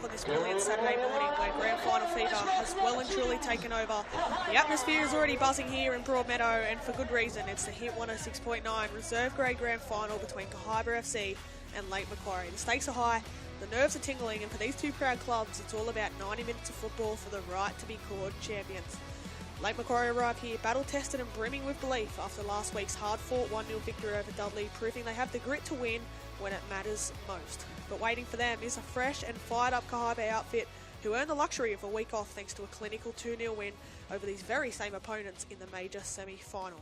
back on this brilliant Saturday morning where Grand Final fever has well and truly taken over. The atmosphere is already buzzing here in Broadmeadow, and for good reason. It's the Hit 106.9 reserve grade Grand Final between Kahibah FC and Lake Macquarie. The stakes are high, the nerves are tingling, and for these two proud clubs, it's all about 90 minutes of football for the right to be called champions. Lake Macquarie arrive here battle-tested and brimming with belief after last week's hard-fought 1-0 victory over Dudley, proving they have the grit to win when it matters most. But waiting for them is a fresh and fired-up Kahibah outfit who earned the luxury of a week off thanks to a clinical 2-0 win over these very same opponents in the major semi-final.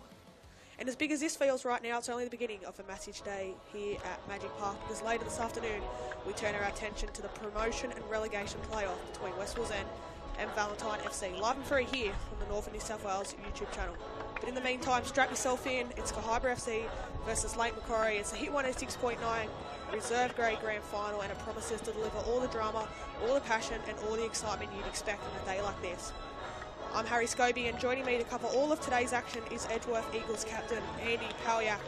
And as big as this feels right now, it's only the beginning of a massive day here at Magic Park, because later this afternoon we turn our attention to the promotion and relegation playoff between West Wall's End and Valentine FC, live and free here on the Northern New South Wales YouTube channel. But in the meantime, strap yourself in. It's Kahibah FC versus Lake Macquarie. It's a Hit 106.9 reserve grade Grand Final, and it promises to deliver all the drama, all the passion, and all the excitement you'd expect on a day like this. I'm Harry Scobie, and joining me to cover all of today's action is Edgeworth Eagles captain Andy Palyak.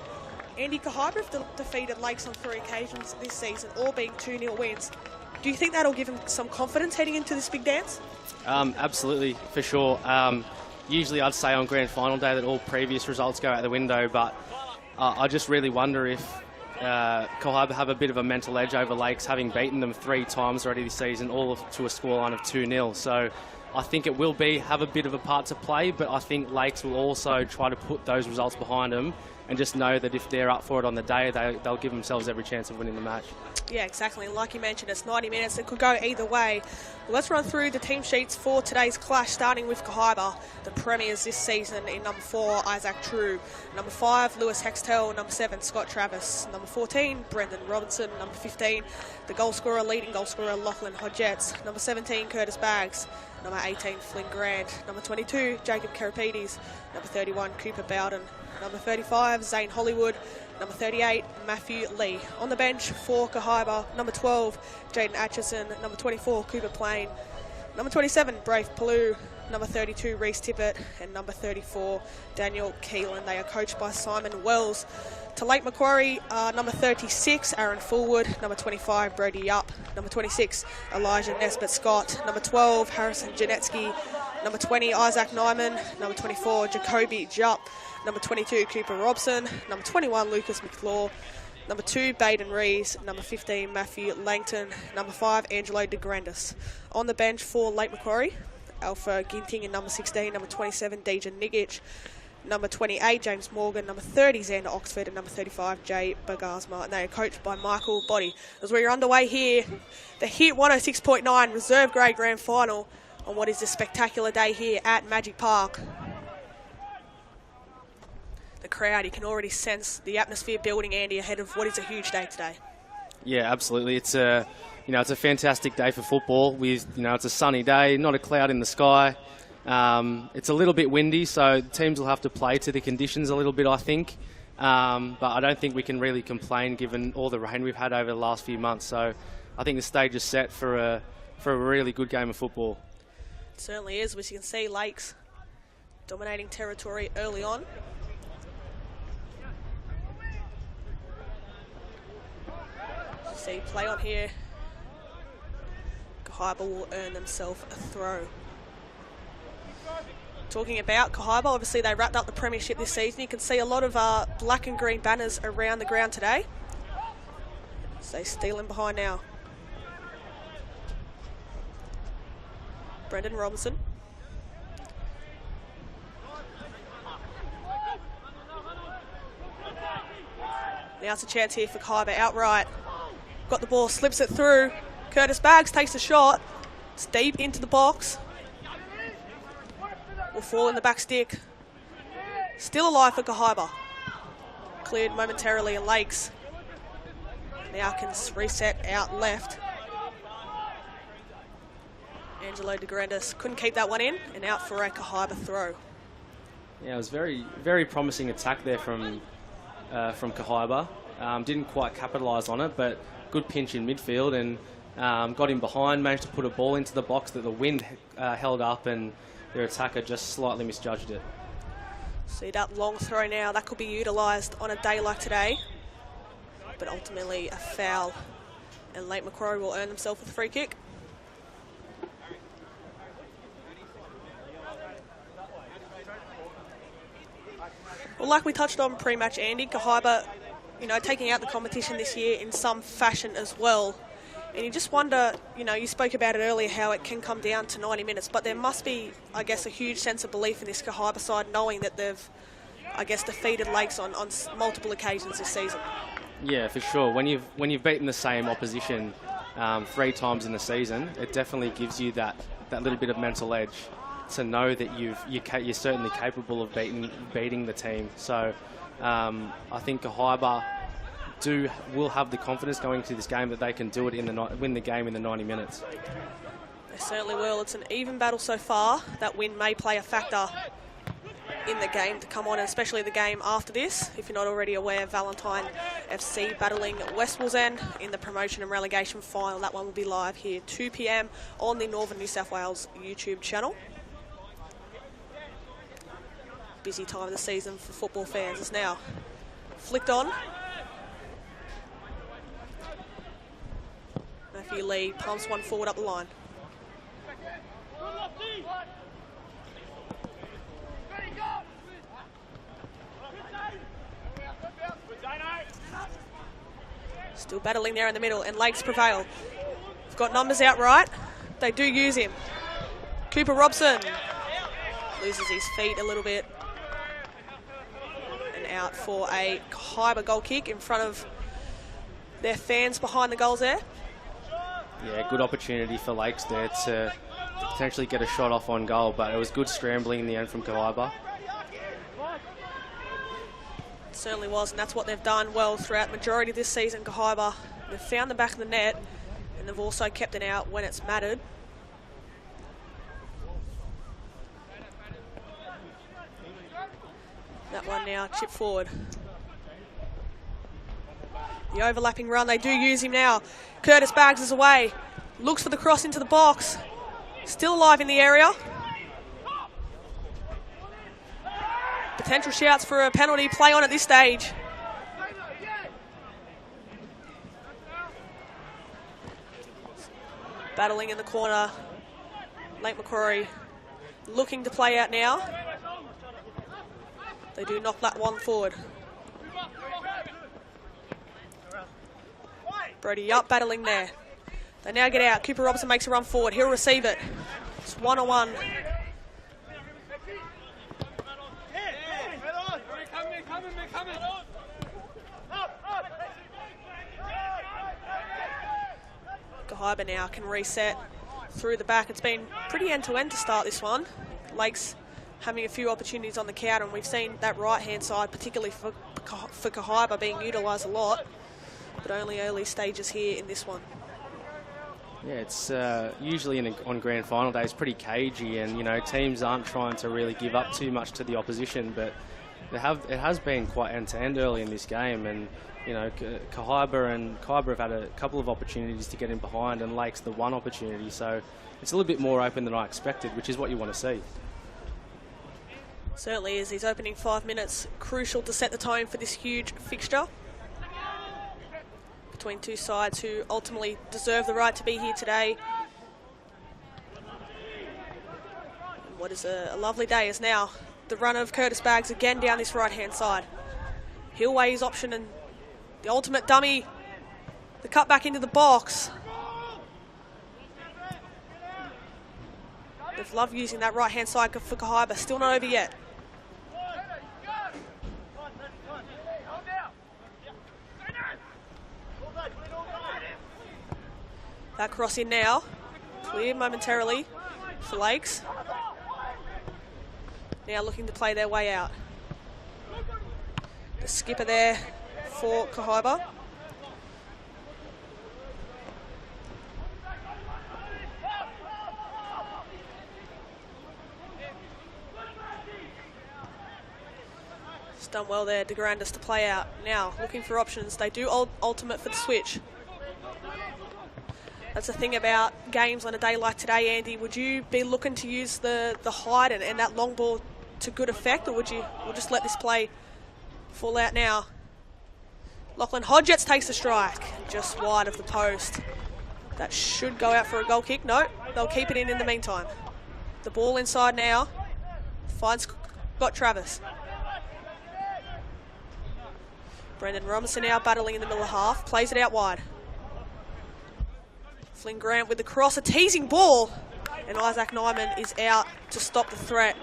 Andy, Kahibah have defeated Lakes on 3 occasions this season, all being 2-0 wins. Do you think that'll give them some confidence heading into this big dance? Absolutely, for sure. Usually I'd say on Grand Final day that all previous results go out the window, but I just really wonder if Kahibah have a bit of a mental edge over Lakes, having beaten them 3 times already this season, all to a scoreline of 2-0. So I think it will have a bit of a part to play, but I think Lakes will also try to put those results behind them and just know that if they're up for it on the day, they'll give themselves every chance of winning the match. Yeah, exactly. And like you mentioned, it's 90 minutes. It could go either way. Well, let's run through the team sheets for today's clash, starting with Kahibah, the premiers this season. In number 4, Isaac True. Number 5, Lewis Hextel. Number 7, Scott Travis. Number 14, Brendan Robinson. Number 15, the leading goal scorer, Lachlan Hodgetts. Number 17, Curtis Baggs. Number 18, Flynn Grant. Number 22, Jacob Karapides. Number 31, Cooper Bowden. Number 35, Zane Hollywood. Number 38, Matthew Lee. On the bench for Kahibah, number 12, Jaden Atchison. Number 24, Cooper Plain. Number 27, Brave Palou. Number 32, Reece Tippett. And number 34, Daniel Keelan. They are coached by Simon Wells. To Lake Macquarie, number 36, Aaron Fullwood. Number 25, Brody Yupp. Number 26, Elijah Nesbitt Scott. Number 12, Harrison Janetsky. Number 20, Isaac Nyman. Number 24, Jacoby Jupp. Number 22, Cooper Robson. Number 21, Lucas McClaw. Number 2, Baden Rees. Number 15, Matthew Langton. Number 5, Angelo de Grandis. On the bench for Lake Macquarie, Alpha Ginting. And number 16, number 27, Dejan Nigic. Number 28, James Morgan. Number 30, Xander Oxford. And number 35, Jay Bagazma. And they are coached by Michael Boddy. As we're underway here, the Hit 106.9 reserve grade Grand Final on what is a spectacular day here at Magic Park. The crowd, you can already sense the atmosphere building, Andy, ahead of what is a huge day today. Yeah, absolutely. It's a fantastic day for football. It's a sunny day, not a cloud in the sky. It's a little bit windy, so teams will have to play to the conditions a little bit, I think. But I don't think we can really complain given all the rain we've had over the last few months. So I think the stage is set for a really good game of football. It certainly is. As you can see, Lakes dominating territory early on. See play on here. Kahibah will earn themselves a throw. Talking about Kahibah, obviously they wrapped up the premiership this season. You can see a lot of black and green banners around the ground today. So they stealing behind now. Brendan Robinson. Now it's a chance here for Kahibah outright. Got the ball, slips it through. Curtis Baggs takes a shot. It's deep into the box. Will fall in the back stick. Still alive for Kahibah. Cleared momentarily in Lakes. Now can reset out left. Angelo de Grandis couldn't keep that one in, and out for a Kahibah throw. Yeah, it was very, very promising attack there from Kahibah. Didn't quite capitalise on it, but good pinch in midfield and got him behind, managed to put a ball into the box that the wind held up, and their attacker just slightly misjudged it. See that long throw now, that could be utilised on a day like today, but ultimately a foul, and Lake Macquarie will earn themselves with a free kick. like we touched on pre-match, Andy, Kahibah, you know, taking out the competition this year in some fashion as well. And you just wonder, you know, you spoke about it earlier, how it can come down to 90 minutes, but there must be, I guess, a huge sense of belief in this Kahibah side, knowing that they've, I guess, defeated Lakes on multiple occasions this season. Yeah, for sure. When you've beaten the same opposition 3 times in the season, it definitely gives you that little bit of mental edge to know that you're certainly capable of beating the team. So I think Kahibah will have the confidence going into this game that they can do it win the game in the 90 minutes. They certainly will. It's an even battle so far. That win may play a factor in the game to come on, and especially the game after this. If you're not already aware, Valentine FC battling West Wallsend in the promotion and relegation final. That one will be live here 2 p.m. on the Northern New South Wales YouTube channel. Busy time of the season for football fans. It's now flicked on. Matthew Lee pumps one forward up the line. Still battling there in the middle, and Lakes prevail. They've got numbers out right. They do use him. Cooper Robson loses his feet a little bit. And out for a Kahibah goal kick in front of their fans behind the goals there. Yeah, good opportunity for Lakes there to potentially get a shot off on goal, but it was good scrambling in the end from Kahibah. It certainly was, and that's what they've done well throughout the majority of this season, Kahibah. They've found the back of the net, and they've also kept it out when it's mattered. That one now chipped forward. The overlapping run, they do use him now. Curtis Baggs is away. Looks for the cross into the box. Still alive in the area. Potential shouts for a penalty play on at this stage. Battling in the corner. Lake Macquarie looking to play out now. They do knock that one forward. Brody up, battling there. They now get out. Cooper Robson makes a run forward. He'll receive it. It's 1-on-1. Kahibah now can reset through the back. It's been pretty end-to-end to start this one. Lakes having a few opportunities on the counter, and we've seen that right-hand side, particularly for Kahibah, being utilised a lot, but only early stages here in this one. Yeah, it's usually on grand final day, it's pretty cagey, and you know, teams aren't trying to really give up too much to the opposition, but it has been quite end-to-end early in this game, and you know, Kahibah have had a couple of opportunities to get in behind, and Lakes the one opportunity, so it's a little bit more open than I expected, which is what you want to see. Certainly is. These opening 5 minutes crucial to set the tone for this huge fixture between two sides who ultimately deserve the right to be here today. And what is a lovely day is now the run of Curtis Baggs again down this right-hand side. He'll weigh his option, and the ultimate dummy, the cut back into the box. They've loved using that right-hand side for Kahibah. Still not over yet. That cross in now. Cleared momentarily for Lakes. Now looking to play their way out. The skipper there for Kahibah. It's done well there, De Grandis to play out. Now looking for options. They do ultimate for the switch. That's the thing about games on a day like today, Andy. Would you be looking to use the height and that long ball to good effect, or would you just let this play fall out now? Lachlan Hodgetts takes the strike, just wide of the post. That should go out for a goal kick. No, they'll keep it in the meantime. The ball inside now. Finds Scott Travis. Brendan Robinson now battling in the middle of half. Plays it out wide. Flynn Grant with the cross. A teasing ball. And Isaac Nyman is out to stop the threat.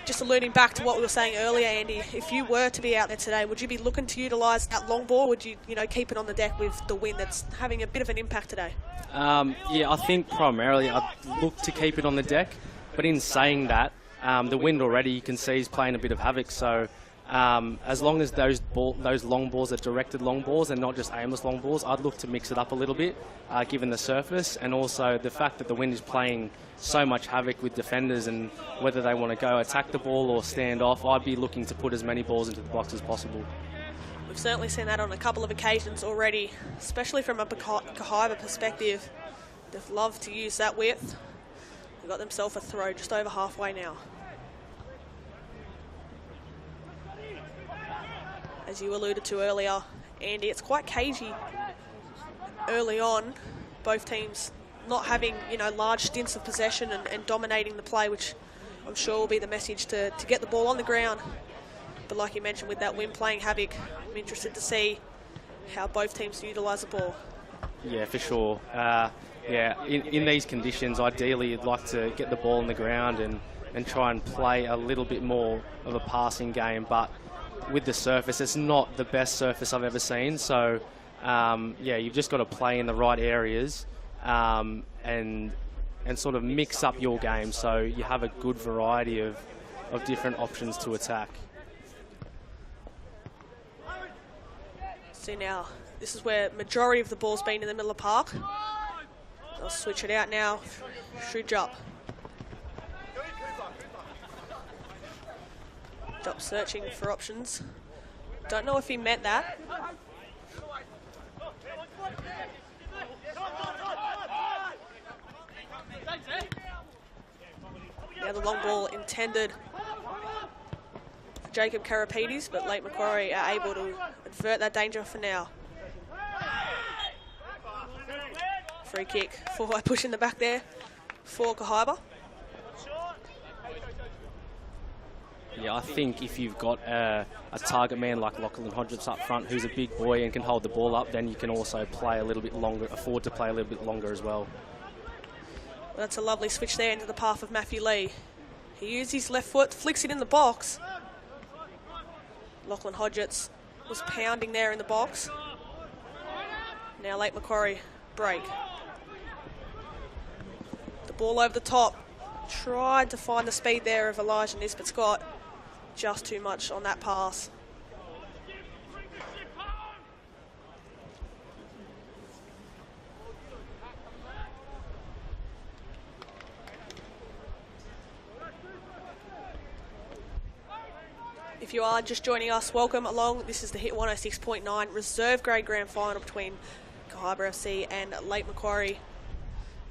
Just alluding back to what we were saying earlier, Andy, if you were to be out there today, would you be looking to utilise that long ball? Or would you, keep it on the deck with the wind that's having a bit of an impact today? Yeah, I think primarily I'd look to keep it on the deck. But in saying that, the wind already, you can see, is playing a bit of havoc. So as long as those long balls are directed long balls and not just aimless long balls, I'd look to mix it up a little bit, given the surface and also the fact that the wind is playing so much havoc with defenders and whether they want to go attack the ball or stand off. I'd be looking to put as many balls into the box as possible. We've certainly seen that on a couple of occasions already, especially from a Kahibah perspective. They've loved to use that width. They've got themselves a throw just over halfway now. As you alluded to earlier, Andy, it's quite cagey early on. Both teams not having, large stints of possession and dominating the play, which I'm sure will be the message to get the ball on the ground. But like you mentioned, with that wind playing havoc, I'm interested to see how both teams utilise the ball. Yeah, for sure. In these conditions, ideally you'd like to get the ball on the ground and try and play a little bit more of a passing game, but with the surface, it's not the best surface I've ever seen. So, you've just got to play in the right areas and sort of mix up your game so you have a good variety of different options to attack. See now, this is where majority of the ball's been in the middle of the park. They'll switch it out now. Shoot up. Up searching for options. Don't know if he meant that. Now the long ball intended for Jacob Karapetes, but Lake Macquarie are able to avert that danger for now. Free kick for a push in the back there for Kahibah. Yeah, I think if you've got a target man like Lachlan Hodgetts up front who's a big boy and can hold the ball up, then you can also play a little bit longer, afford to play a little bit longer as well. That's a lovely switch there into the path of Matthew Lee. He used his left foot, flicks it in the box. Lachlan Hodgetts was pounding there in the box. Now Lake Macquarie break. The ball over the top. Tried to find the speed there of Elijah Nisbet Scott. Just too much on that pass. If you are just joining us, welcome along. This is the Hit 106.9 reserve grade grand final between Kahibah FC and Lake Macquarie.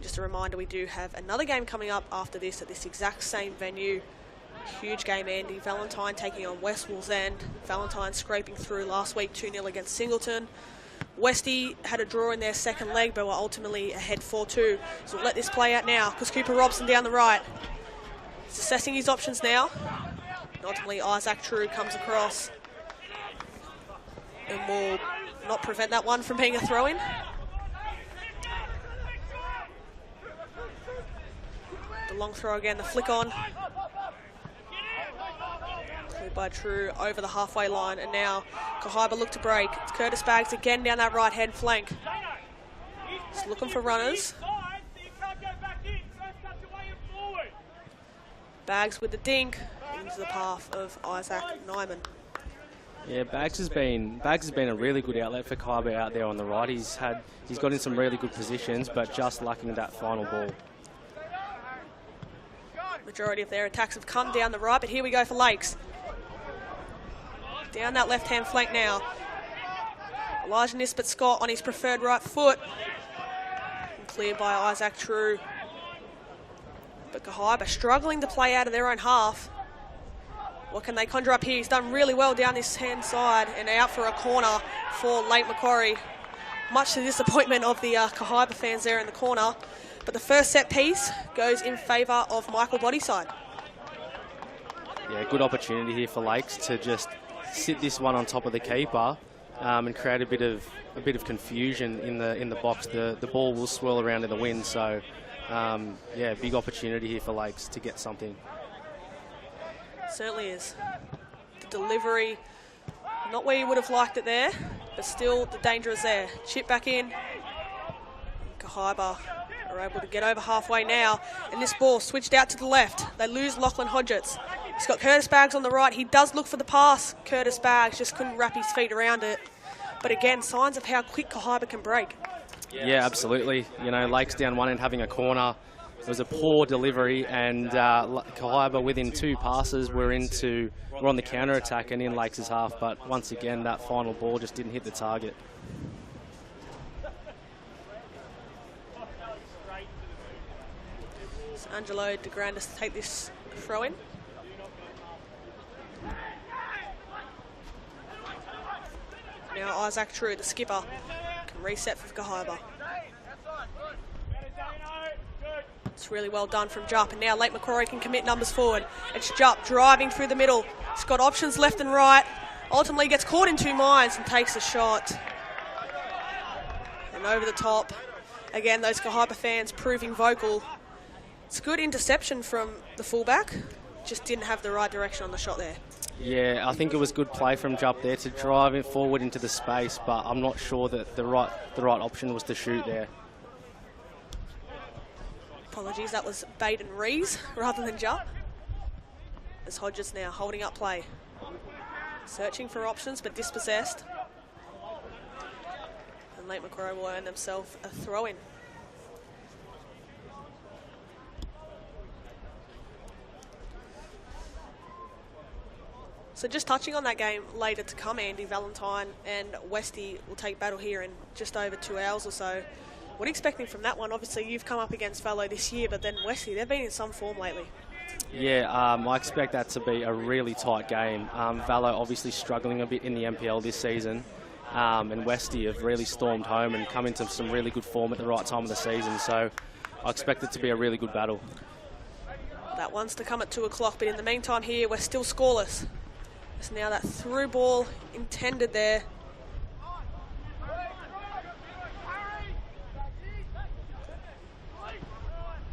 Just a reminder, we do have another game coming up after this at this exact same venue. Huge game, Andy. Valentine taking on West Wallsend. Valentine scraping through last week 2-0 against Singleton. Westy had a draw in their second leg, but were ultimately ahead 4-2. So we'll let this play out now, because Cooper Robson down the right. He's assessing his options now. And ultimately, Isaac True comes across and will not prevent that one from being a throw-in. The long throw again, the flick on. Cleared by True over the halfway line, and now Kahibah look to break. It's Curtis Baggs again down that right-hand flank. He's looking for runners. Baggs with the dink into the path of Isaac Nyman. Yeah, Baggs has been a really good outlet for Kahibah out there on the right. He's got in some really good positions, but just lacking that final ball. Majority of their attacks have come down the right, but here we go for Lakes. Down that left-hand flank now. Elijah Nisbet Scott on his preferred right foot. And cleared by Isaac True. But Kahibah struggling to play out of their own half. What can they conjure up here? He's done really well down this hand side and out for a corner for Lake Macquarie. Much to the disappointment of the Kahibah fans there in the corner. But the first set piece goes in favour of Michael Bodyside. Yeah, good opportunity here for Lakes to just sit this one on top of the keeper and create a bit of confusion in the box. The ball will swirl around in the wind, so yeah, big opportunity here for Lakes to get something. Certainly is. The delivery, not where you would have liked it there, but still the danger is there. Chip back in. Kahibah are able to get over halfway now, and this ball switched out to the left. They lose Lachlan Hodgetts. He's got Curtis Baggs on the right. He does look for the pass. Curtis Baggs just couldn't wrap his feet around it. But again, signs of how quick Kahibah can break. Yeah, absolutely. You know, Lakes down one end having a corner. It was a poor delivery, and Kahibah within 2 passes were on the counter attack and in Lakes' half. But once again, that final ball just didn't hit the target. So Angelo de Grandis to take this throw in. Now Isaac True, the skipper, can reset for Kahibah. It's really well done from Jupp, and now Lake Macquarie can commit numbers forward. It's Jupp driving through the middle. He's got options left and right. Ultimately gets caught in 2 minds and takes a shot. And over the top. Again, those Kahibah fans proving vocal. It's a good interception from the fullback. Just didn't have the right direction on the shot there. Yeah, I think it was good play from Jupp there to drive it forward into the space, but I'm not sure that the right option was to shoot there. Apologies, that was Baden Rees rather than Jupp. As Hodgetts now holding up play. Searching for options, but dispossessed. And Lake Macquarie will earn themselves a throw-in. So just touching on that game later to come, Andy, Valentine and Westy will take battle here in just over 2 hours or so. What are you expecting from that one? Obviously, you've come up against Fallow this year, but then Westy, they've been in some form lately. Yeah, I expect that to be a really tight game. Vallow obviously struggling a bit in the NPL this season, and Westy have really stormed home and come into some really good form at the right time of the season, so I expect it to be a really good battle. That one's to come at 2 o'clock, but in the meantime here, we're still scoreless. So now that through ball intended there.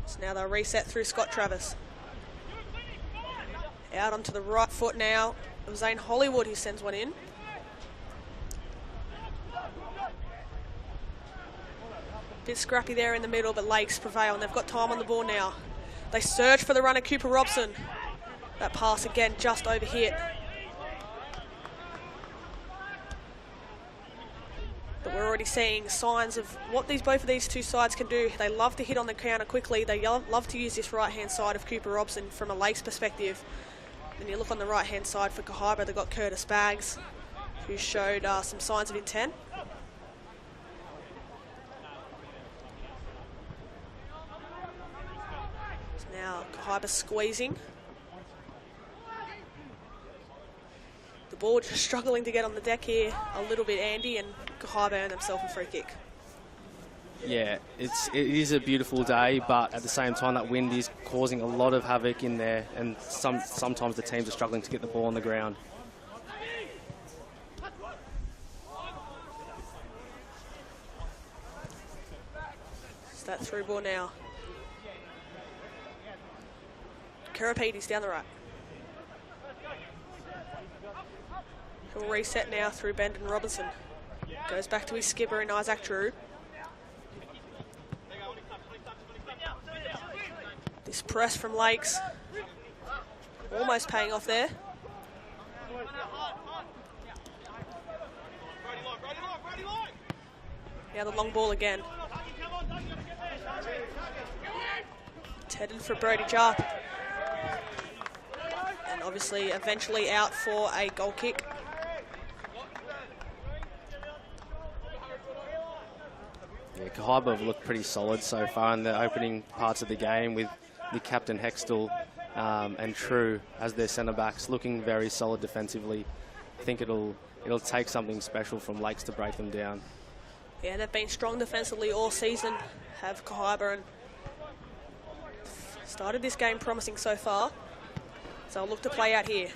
So now they'll reset through Scott Travis. Out onto the right foot now. It was Zane Hollywood who sends one in. Bit scrappy there in the middle, but Lakes prevail and they've got time on the ball now. They search for the runner, Cooper Robson. That pass again just overhit. But we're already seeing signs of what both of these two sides can do. They love to hit on the counter quickly. They love to use this right-hand side of Cooper Robson from a Lakes perspective. Then you look on the right-hand side for Kahibah, they've got Curtis Baggs, who showed some signs of intent. So now Kahibah squeezing. The ball just struggling to get on the deck here a little bit, Andy, and Kahibah earned themselves a free kick. Yeah, it is a beautiful day, but at the same time that wind is causing a lot of havoc in there, and sometimes the teams are struggling to get the ball on the ground. It's that through ball now. Karapetes down the right. He'll reset now through Bendon Robinson. Goes back to his skipper in Isaac Drew. This press from Lakes. Almost paying off there. Now the long ball again. It's headed for Brody Jupp. And obviously eventually out for a goal kick. Yeah, Kahibah have looked pretty solid so far in the opening parts of the game with Captain Hextall and True as their centre-backs, looking very solid defensively. I think it'll take something special from Lakes to break them down. Yeah, they've been strong defensively all season, have Kahibah, and started this game promising so far. So I'll look to play out here.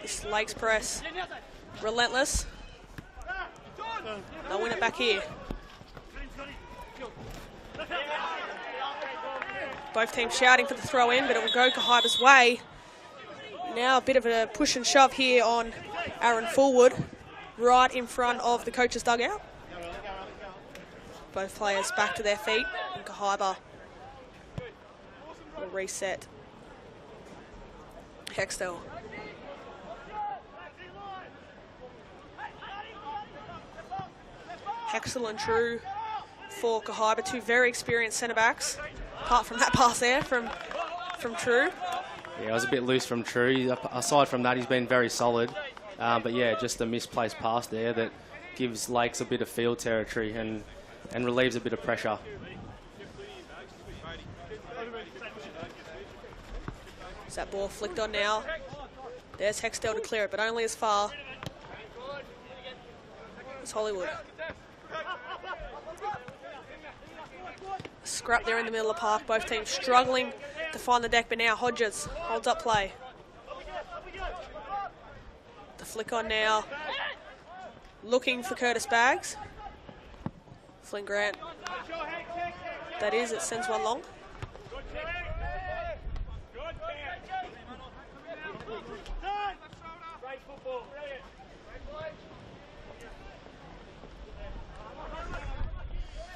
This Lakes press Relentless. They'll win it back here. Both teams shouting for the throw in, but it will go Kahibah's way. Now a bit of a push and shove here on Aaron Fullwood, right in front of the coach's dugout. Both players back to their feet, and Kahibah will reset. Hextall. Hextall and True for Kahibah, two very experienced centre backs. Apart from that pass there from True. Yeah, it was a bit loose from True. Aside from that, he's been very solid. But yeah, just a misplaced pass there that gives Lakes a bit of field territory and relieves a bit of pressure. Is that ball flicked on now? There's Hextall to clear it, but only as far as Hollywood. Scrap there in the middle of the park. Both teams struggling to find the deck, but now Hodges holds up play. The flick on now. Looking for Curtis Baggs. Flynn Grant. That is, it sends one long.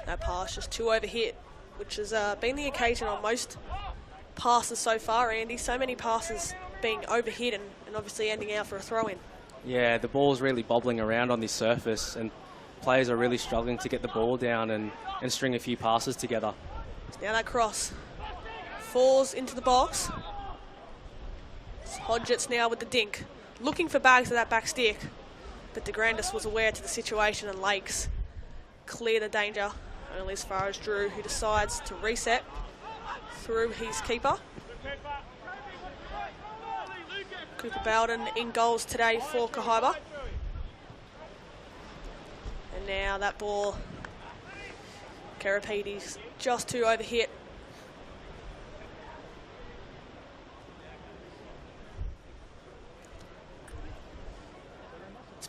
That pass just too overhit, which has been the occasion on most passes so far, Andy. So many passes being overhit and obviously ending out for a throw-in. Yeah, the ball's really bobbling around on this surface and players are really struggling to get the ball down and string a few passes together. Now that cross falls into the box. Hodgetts now with the dink, looking for Baggs of that back stick, but De Grandis was aware to the situation and Lakes clear the danger. Only as far as Drew, who decides to reset through his keeper. Cooper Bowden in goals today for Kahibah. And now that ball, Karapides just too overhit.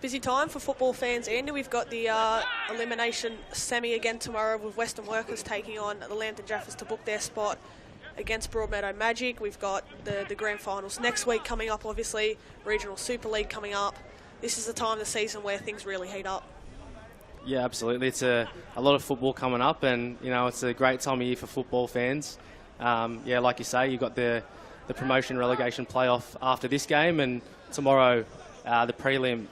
Busy time for football fans, Andy. We've got the elimination semi again tomorrow with Western Workers taking on the Lambton Jaffers to book their spot against Broadmeadow Magic. We've got the grand finals next week coming up, obviously. Regional Super League coming up. This is the time of the season where things really heat up. Yeah, absolutely. It's a lot of football coming up and, you know, it's a great time of year for football fans. Yeah, like you say, you've got the promotion relegation playoff after this game and tomorrow the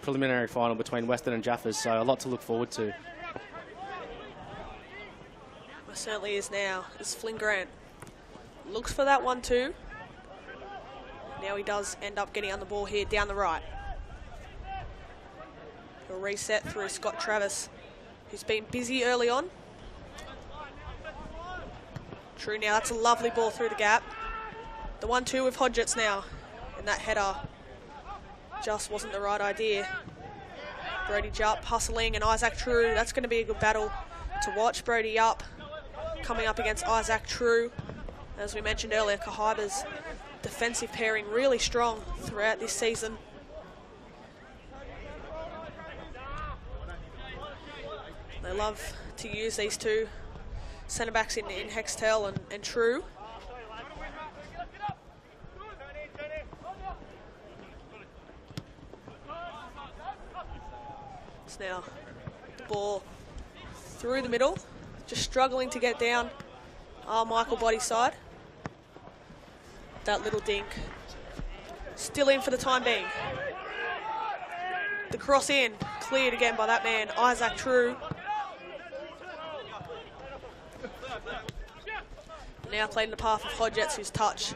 preliminary final between Western and Jaffers, so a lot to look forward to. It certainly is now. It's Flynn Grant. Looks for that 1-2. Now he does end up getting on the ball here down the right. He'll reset through Scott Travis, who's been busy early on. True now, that's a lovely ball through the gap. The 1-2 with Hodgetts now, and that header just wasn't the right idea. Brody Jupp hustling and Isaac True. That's going to be a good battle to watch. Brody up, coming up against Isaac True. As we mentioned earlier, Kahibah's defensive pairing really strong throughout this season. They love to use these two centre backs in Hextall and True. Now the ball through the middle, just struggling to get down Michael body side. That little dink still in for the time being. The cross in, cleared again by that man Isaac True. Now played in the path of Hodgetts, whose touch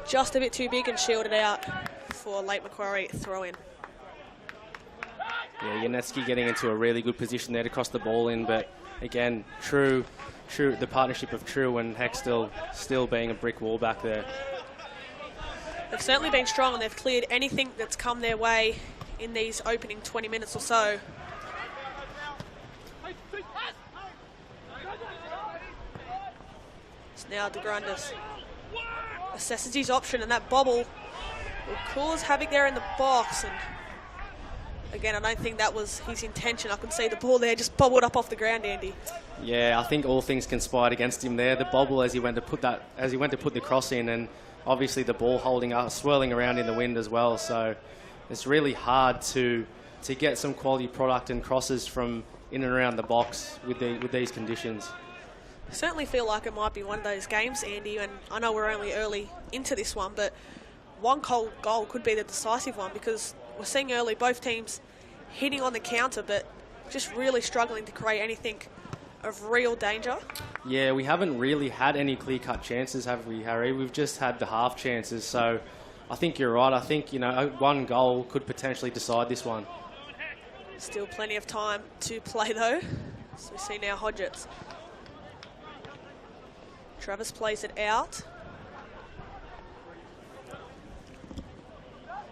just a bit too big and shielded out for late Macquarie throw in. Yeah, Yanetsky getting into a really good position there to cross the ball in, but again, True, the partnership of True and Hextall still being a brick wall back there. They've certainly been strong and they've cleared anything that's come their way in these opening 20 minutes or so. So now De Grandis assesses his option and that bobble will cause havoc there in the box, and Again, I don't think that was his intention. I can see the ball there just bobbled up off the ground, Andy. Yeah, I think all things conspired against him there. The bobble as he went to put the cross in, and obviously the ball swirling around in the wind as well. So it's really hard to get some quality product and crosses from in and around the box with these conditions. I certainly feel like it might be one of those games, Andy, and I know we're only early into this one, but one cold goal could be the decisive one, because we're seeing early both teams hitting on the counter, but just really struggling to create anything of real danger. Yeah, we haven't really had any clear-cut chances, have we, Harry? We've just had the half chances, so I think you're right. I think, one goal could potentially decide this one. Still plenty of time to play, though. So we see now Hodgetts. Travis plays it out.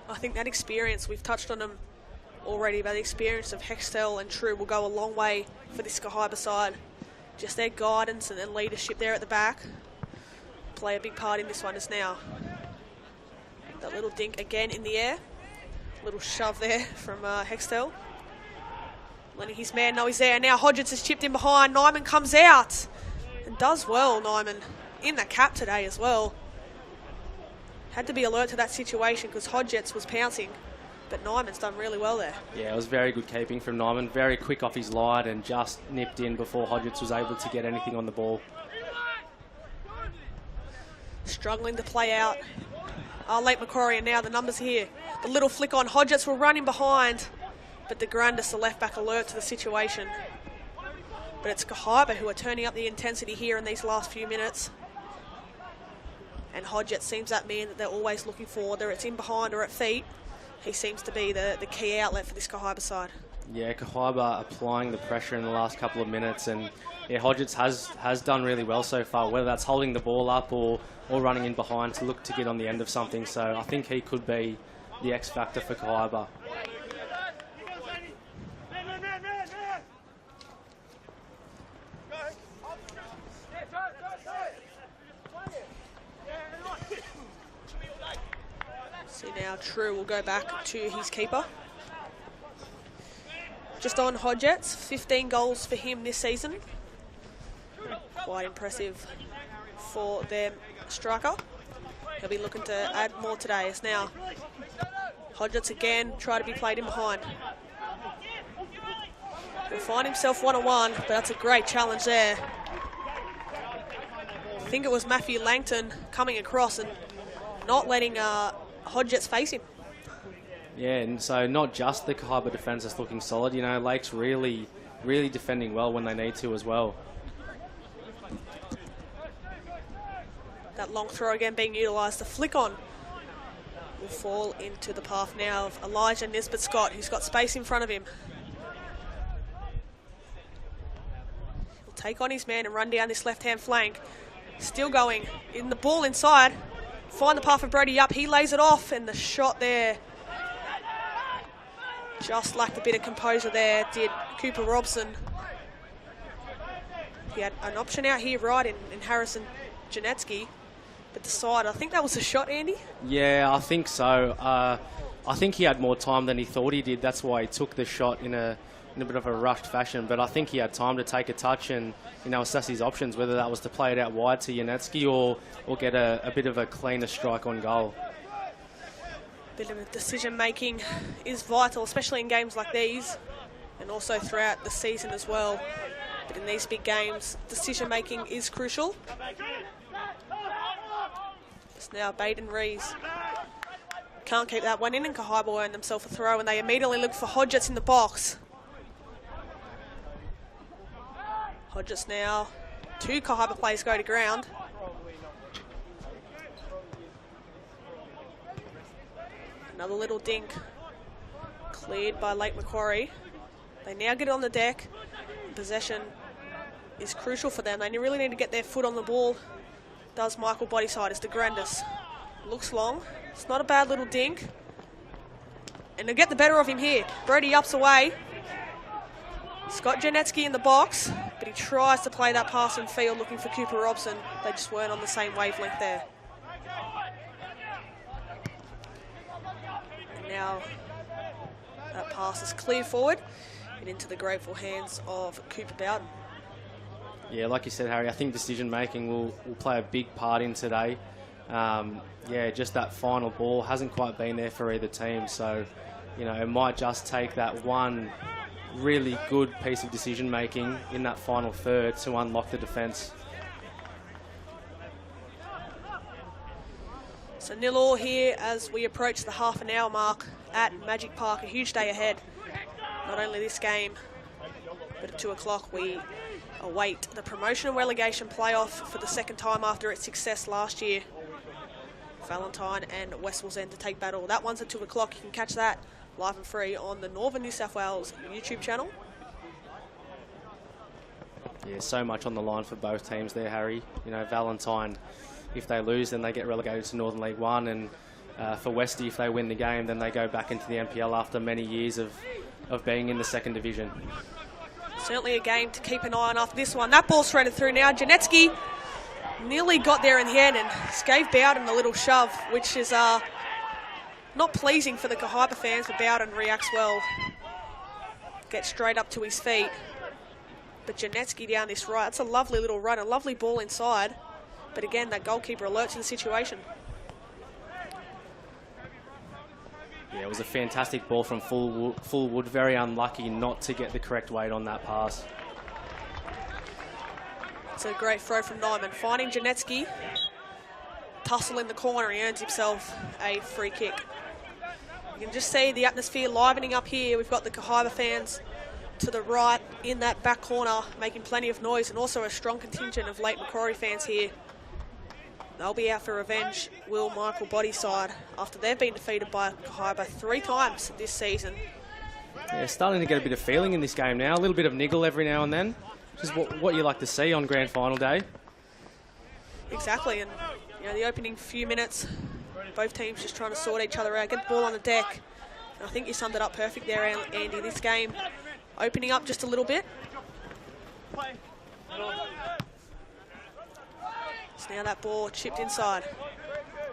I think that experience, we've touched on them already, but the experience of Hextall and True will go a long way for this Kahibah side. Just their guidance and their leadership there at the back play a big part in this one as now. That little dink again in the air. Little shove there from Hextall. Letting his man know he's there. Now Hodgetts has chipped in behind. Nyman comes out and does well, Nyman. In the cap today as well. Had to be alert to that situation because Hodgetts was pouncing, but Nyman's done really well there. Yeah, it was very good keeping from Nyman. Very quick off his line and just nipped in before Hodgetts was able to get anything on the ball. Struggling to play out. Late Macquarie, and now the numbers here. The little flick on. Hodgetts will run in behind, but the Grandis, the left back, alert to the situation. But it's Kahibah who are turning up the intensity here in these last few minutes. And Hodgetts seems that man that they're always looking for, whether it's in behind or at feet. He seems to be the key outlet for this Kahibah side. Yeah, Kahibah applying the pressure in the last couple of minutes, and yeah, Hodgetts has done really well so far, whether that's holding the ball up or running in behind to look to get on the end of something. So I think he could be the X factor for Kahibah. See now True will go back to his keeper. Just on Hodgetts, 15 goals for him this season. Quite impressive for their striker. He'll be looking to add more today as now Hodgetts again try to be played in behind. He'll find himself one-on-one, but that's a great challenge there. I think it was Matthew Langton coming across and not letting Hodgetts face him. Yeah, and so not just the Kahibah defence is looking solid. Lake's really defending well when they need to as well. That long throw again being utilised. The flick on will fall into the path now of Elijah Nisbet-Scott, who's got space in front of him. He'll take on his man and run down this left-hand flank. Still going in the ball inside. Find the path for Brody up. He lays it off, and the shot there just lacked a bit of composure there, did Cooper Robson. He had an option out here right in Harrison Janetsky, but decided, I think that was a shot, Andy? Yeah, I think so. I think he had more time than he thought he did. That's why he took the shot in a bit of a rushed fashion, but I think he had time to take a touch and assess his options, whether that was to play it out wide to Janetsky or get a bit of a cleaner strike on goal. Bit of decision making is vital, especially in games like these, and also throughout the season as well. But in these big games, decision making is crucial. It's now Baden Rees. Can't keep that one in, and Kahibah earn themselves a throw, and they immediately look for Hodgetts in the box. Hodgetts now. 2 Kahibah players go to ground. Another little dink. Cleared by Lake Macquarie. They now get on the deck. Possession is crucial for them. They really need to get their foot on the ball. Does Michael Bodyside as the Grandis. Looks long. It's not a bad little dink. And they'll get the better of him here. Brody ups away. Scott Janetsky in the box, but he tries to play that pass in field looking for Cooper Robson. They just weren't on the same wavelength there. And now That pass is clear forward and into the grateful hands of Cooper Bowden. Yeah, like you said, Harry, I think decision making will play a big part in today. Yeah, just that final ball hasn't quite been there for either team, so you know, it might just take that one really good piece of decision making in that final third to unlock the defence. So 0-0 here as we approach the half an hour mark at Magic Park. A huge day ahead. Not only this game, but at 2 o'clock we await the promotion and relegation playoff for the second time after its success last year. Valentine and Westwell's End to take battle. That one's at 2 o'clock. You can catch that live and free on the Northern New South Wales YouTube channel. Yeah, so much on the line for both teams there, Harry. You know, Valentine, if they lose, then they get relegated to Northern League One, and for Westie, if they win the game, then they go back into the NPL after many years of being in the second division. Certainly a game to keep an eye on after this one. That ball's threaded through now. Janetsky nearly got there in the end and gave Bowden a little shove, which is not pleasing for the Kahibah fans, but Bowden reacts well. Gets straight up to his feet. But Janetsky down this right, that's a lovely little run, a lovely ball inside. But again, that goalkeeper alerts to the situation. Yeah, it was a fantastic ball from Fullwood. Very unlucky not to get the correct weight on that pass. It's a great throw from Nyman. Finding Janetsky. Tussle in the corner. He earns himself a free kick. You can just see the atmosphere livening up here. We've got the Kahibah fans to the right in that back corner making plenty of noise, and also a strong contingent of late Macquarie fans here. They'll be out for revenge, Will Michael Bodyside, after they've been defeated by Kahibah 3 times this season. Yeah, starting to get a bit of feeling in this game now. A little bit of niggle every now and then, which is what you like to see on grand final day. Exactly, and you know, the opening few minutes, both teams just trying to sort each other out, get the ball on the deck. And I think you summed it up perfect there, Andy. This game opening up just a little bit. So now that ball chipped inside.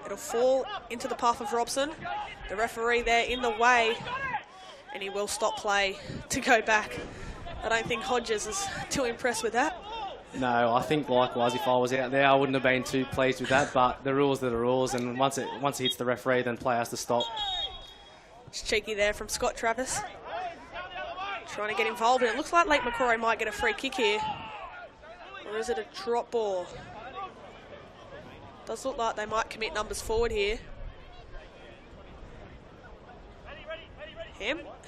It'll fall into the path of Robson. The referee there in the way, and he will stop play to go back. I don't think Hodges is too impressed with that. No, I think likewise, if I was out there, I wouldn't have been too pleased with that, but the rules are the rules, and once it hits the referee, then play has to stop. It's cheeky there from Scott Travis. Trying to get involved, and it looks like Lake Macquarie might get a free kick here. Or is it a drop ball? Does look like they might commit numbers forward here.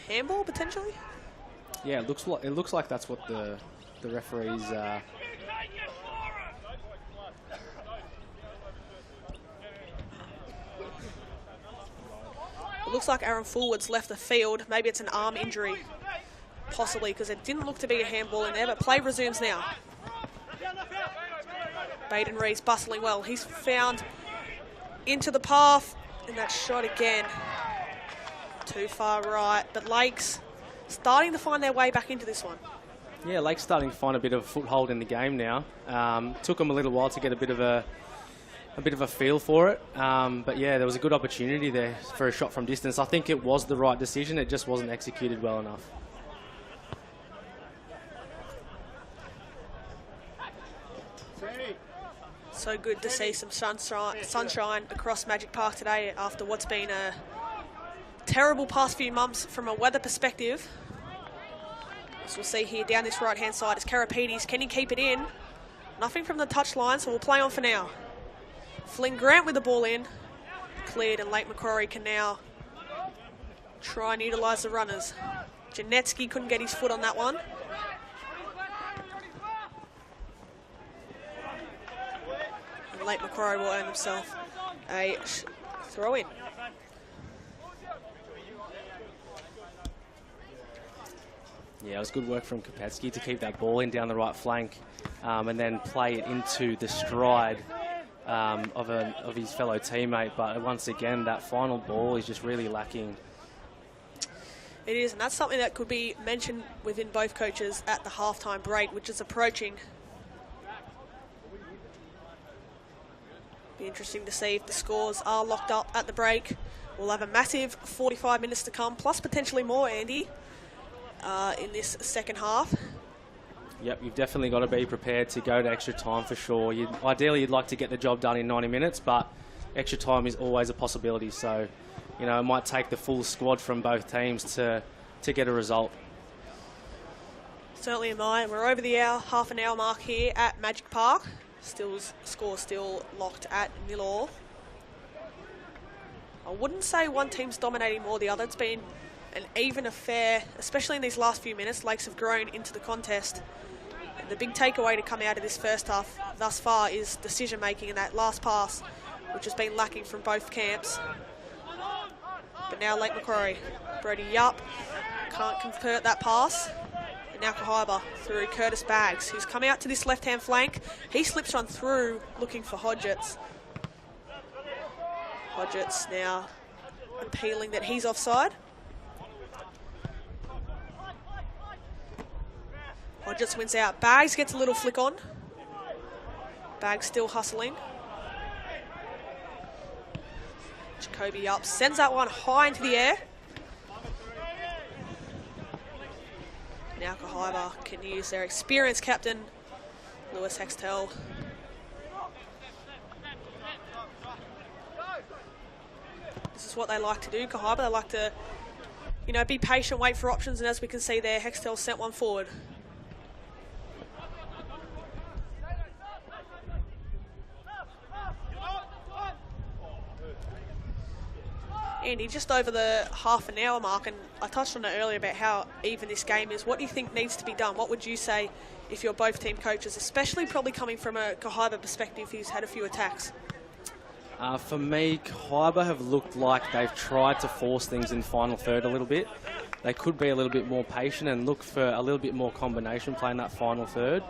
Handball potentially? Yeah, it looks like that's what the referees. It looks like Aaron Fullwood's left the field. Maybe it's an arm injury, possibly, because it didn't look to be a handball in there. But play resumes now. Baden Reeves bustling well. He's found into the path, and that shot again. Too far right, but Lakes starting to find their way back into this one. Yeah, Lake's starting to find a bit of a foothold in the game now. Took them a little while to get a bit of a feel for it, but yeah, there was a good opportunity there for a shot from distance. I think it was the right decision. It just wasn't executed well enough. So good to see some sunshine across Magic Park today after what's been a terrible past few months from a weather perspective. As we'll see here down this right-hand side is Karapides. Can he keep it in? Nothing from the touchline, so we'll play on for now. Flynn Grant with the ball in. Cleared, and Lake Macquarie can now try and utilise the runners. Janetsky couldn't get his foot on that one. And Lake Macquarie will earn himself a throw-in. Yeah, it was good work from Kopetsky to keep that ball in down the right flank, and then play it into the stride of his fellow teammate. But once again, that final ball is just really lacking. It is, and that's something that could be mentioned within both coaches at the halftime break, which is approaching. Be interesting to see if the scores are locked up at the break, We'll have a massive 45 minutes to come, plus potentially more, Andy, in this second half. Yep, you've definitely got to be prepared to go to extra time for sure. Ideally, you'd like to get the job done in 90 minutes, but extra time is always a possibility. So, you know, it might take the full squad from both teams to get a result. Certainly am I. We're over the half an hour mark here at Magic Park. Score still locked at 0-0. I wouldn't say one team's dominating more the other. It's been an even affair, especially in these last few minutes. Lakes have grown into the contest. And the big takeaway to come out of this first half thus far is decision making in that last pass, which has been lacking from both camps. But now Lake Macquarie, Brody Yup can't convert that pass. And now Kahibah through Curtis Baggs, who's come out to this left-hand flank. He slips on through looking for Hodgetts. Hodgetts now appealing that he's offside. Hodgetts wins out. Baggs gets a little flick on. Baggs still hustling. Jacoby up, sends that one high into the air. Now Kahibah can use their experienced captain, Lewis Hextall. This is what they like to do, Kahibah. They like to, you know, be patient, wait for options, and as we can see there, Hextall sent one forward. Andy, just over the half an hour mark, and I touched on it earlier about how even this game is. What do you think needs to be done? What would you say if you're both team coaches, especially probably coming from a Kahibah perspective who's had a few attacks? For me, Kahibah have looked like they've tried to force things in final third a little bit. They could be a little bit more patient and look for a little bit more combination play in that final third.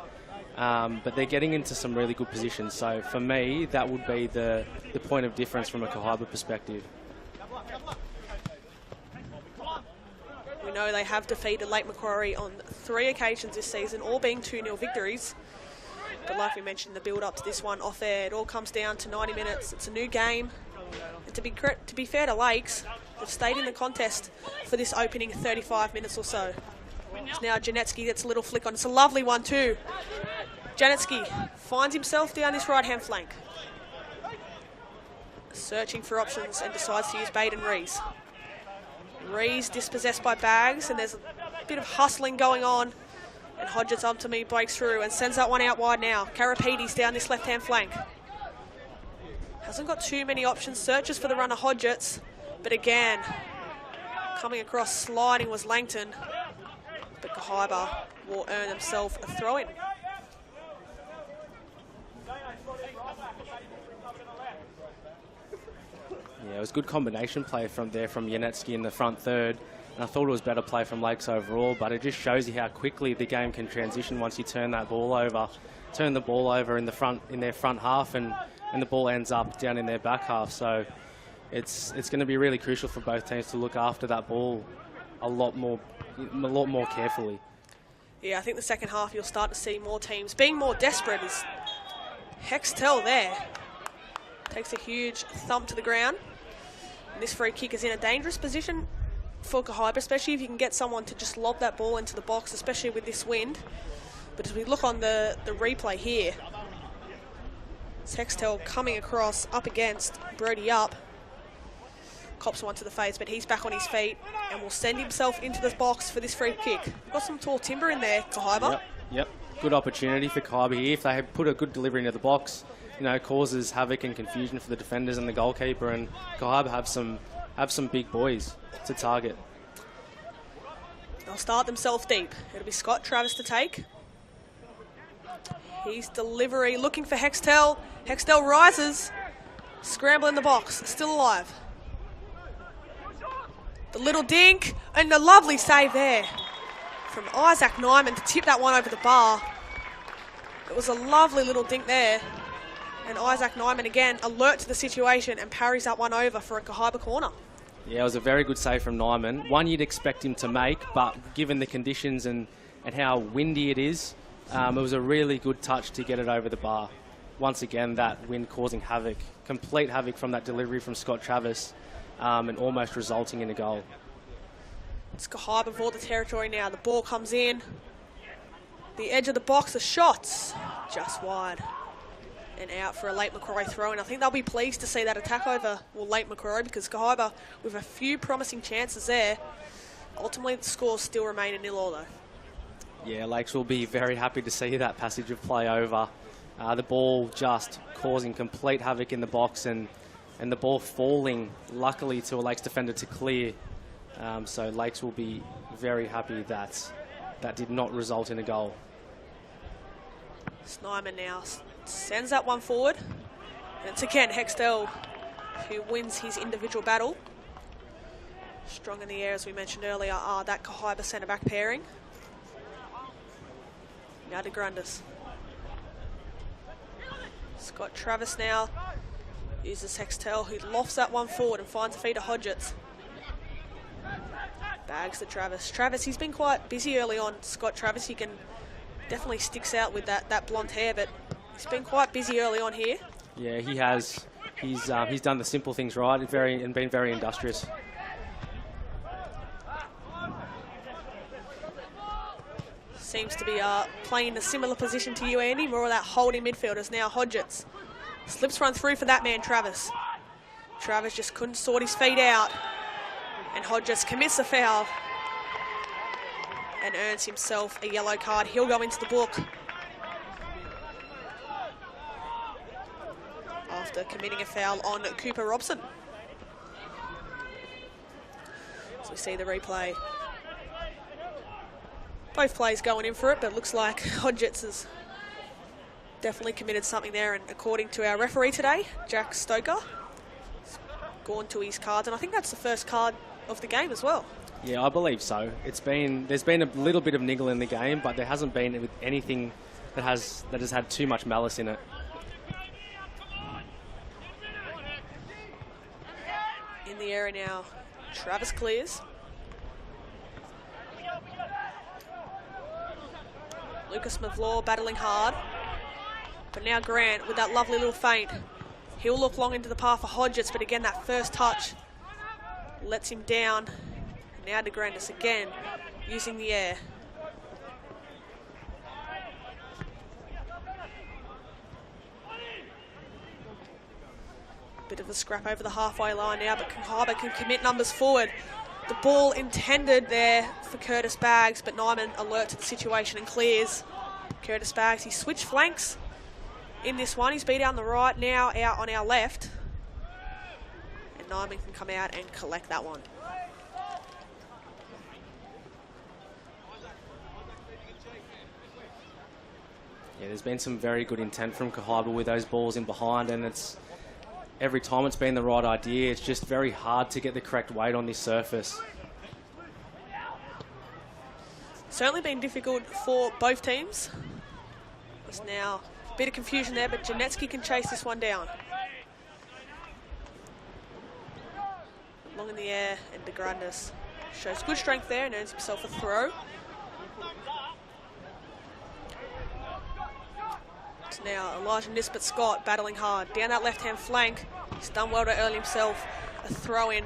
But they're getting into some really good positions. So for me, that would be the point of difference from a Kahibah perspective. We know they have defeated Lake Macquarie on 3 occasions this season, all being 2-0 victories. But like we mentioned, the build-up to this one off air, it all comes down to 90 minutes. It's a new game. And to be fair to Lakes, they've stayed in the contest for this opening 35 minutes or so. It's now Janetsky gets a little flick on. It's a lovely one too. Janetsky finds himself down this right-hand flank. Searching for options and decides to use Baden Rees. Rees dispossessed by Baggs, and there's a bit of hustling going on. And Hodgetts up to me breaks through and sends that one out wide now. Karapetes down this left-hand flank. Hasn't got too many options. Searches for the runner Hodgetts, but again, coming across sliding was Langton. But Kahibah will earn themselves a throw-in. Yeah, it was good combination play from Janetsky in the front third. And I thought it was better play from Lakes overall, but it just shows you how quickly the game can transition once you turn the ball over in their front half, and the ball ends up down in their back half. So it's going to be really crucial for both teams to look after that ball a lot more carefully. Yeah, I think the second half you'll start to see more teams being more desperate. As Hextall there takes a huge thump to the ground. And this free kick is in a dangerous position for Kahibah, especially if you can get someone to just lob that ball into the box, especially with this wind. But as we look on the replay here, it's Hextall coming across up against Brody Yup. Cops one to the face, but he's back on his feet and will send himself into the box for this free kick. Got some tall timber in there, Kahibah. Yep. Good opportunity for Kahibah here. If they had put a good delivery into the box, you know, causes havoc and confusion for the defenders and the goalkeeper, and Kahibah have some big boys to target. They'll start themselves deep. It'll be Scott Travis to take. His delivery looking for Hextall. Hextall rises. Scramble in the box. Still alive. The little dink and the lovely save there from Isaac Nyman to tip that one over the bar. It was a lovely little dink there. And Isaac Nyman again alert to the situation and parries that one over for a Kahibah corner. Yeah, it was a very good save from Nyman. One you'd expect him to make, but given the conditions and how windy it is, it was a really good touch to get it over the bar. Once again, that wind causing havoc, complete havoc from that delivery from Scott Travis. and almost resulting in a goal. It's Kahibah for the territory now. The ball comes in. The edge of the box, the shots just wide. And out for a late Macquarie throw. And I think they'll be pleased to see that attack over late Macquarie, because Kahibah, with a few promising chances there, ultimately the scores still remain a 0-0 though. Yeah, Lakes will be very happy to see that passage of play over. The ball just causing complete havoc in the box, and the ball falling, luckily, to a Lakes defender to clear. So Lakes will be very happy that that did not result in a goal. Snyman now sends that one forward. And it's again Hextall who wins his individual battle. Strong in the air, as we mentioned earlier, are that Kahibah centre-back pairing. Now to Grundis. Scott Travis now uses Hextall, who lofts that one forward and finds a feed to Hodgetts. Bags to Travis. Travis, he's been quite busy early on. Scott Travis, he can definitely sticks out with that blonde hair, but he's been quite busy early on here. Yeah, he has. He's done the simple things right and been very industrious. Seems to be playing a similar position to you, Andy. More of that holding midfielders now. Hodgetts slips run through for that man, Travis. Travis just couldn't sort his feet out. And Hodgetts commits a foul and earns himself a yellow card. He'll go into the book after committing a foul on Cooper Robson. So we see the replay. Both players going in for it, but it looks like Hodgetts has definitely committed something there. And according to our referee today, Jack Stoker, he's gone to his cards. And I think that's the first card of the game as well. Yeah, I believe so. There's been a little bit of niggle in the game, but there hasn't been anything that has had too much malice in it. In the area now, Travis clears. Lucas Mavlaw battling hard. But now Grant with that lovely little feint. He'll look long into the path for Hodgetts, but again that first touch lets him down. Now to Grandis again, using the air. Bit of a scrap over the halfway line now, but Kahibah can commit numbers forward. The ball intended there for Curtis Baggs, but Nyman alert to the situation and clears. Curtis Baggs, he switched flanks in this one. He's beat out on the right, now out on our left. And Nyman can come out and collect that one. Yeah, there's been some very good intent from Kahibah with those balls in behind, and it's every time it's been the right idea. It's just very hard to get the correct weight on this surface. Certainly been difficult for both teams. There's now a bit of confusion there, but Janetsky can chase this one down. Long in the air, and De Grandes shows good strength there and earns himself a throw. It's now Elijah Nisbet-Scott battling hard down that left-hand flank. He's done well to earn himself a throw in.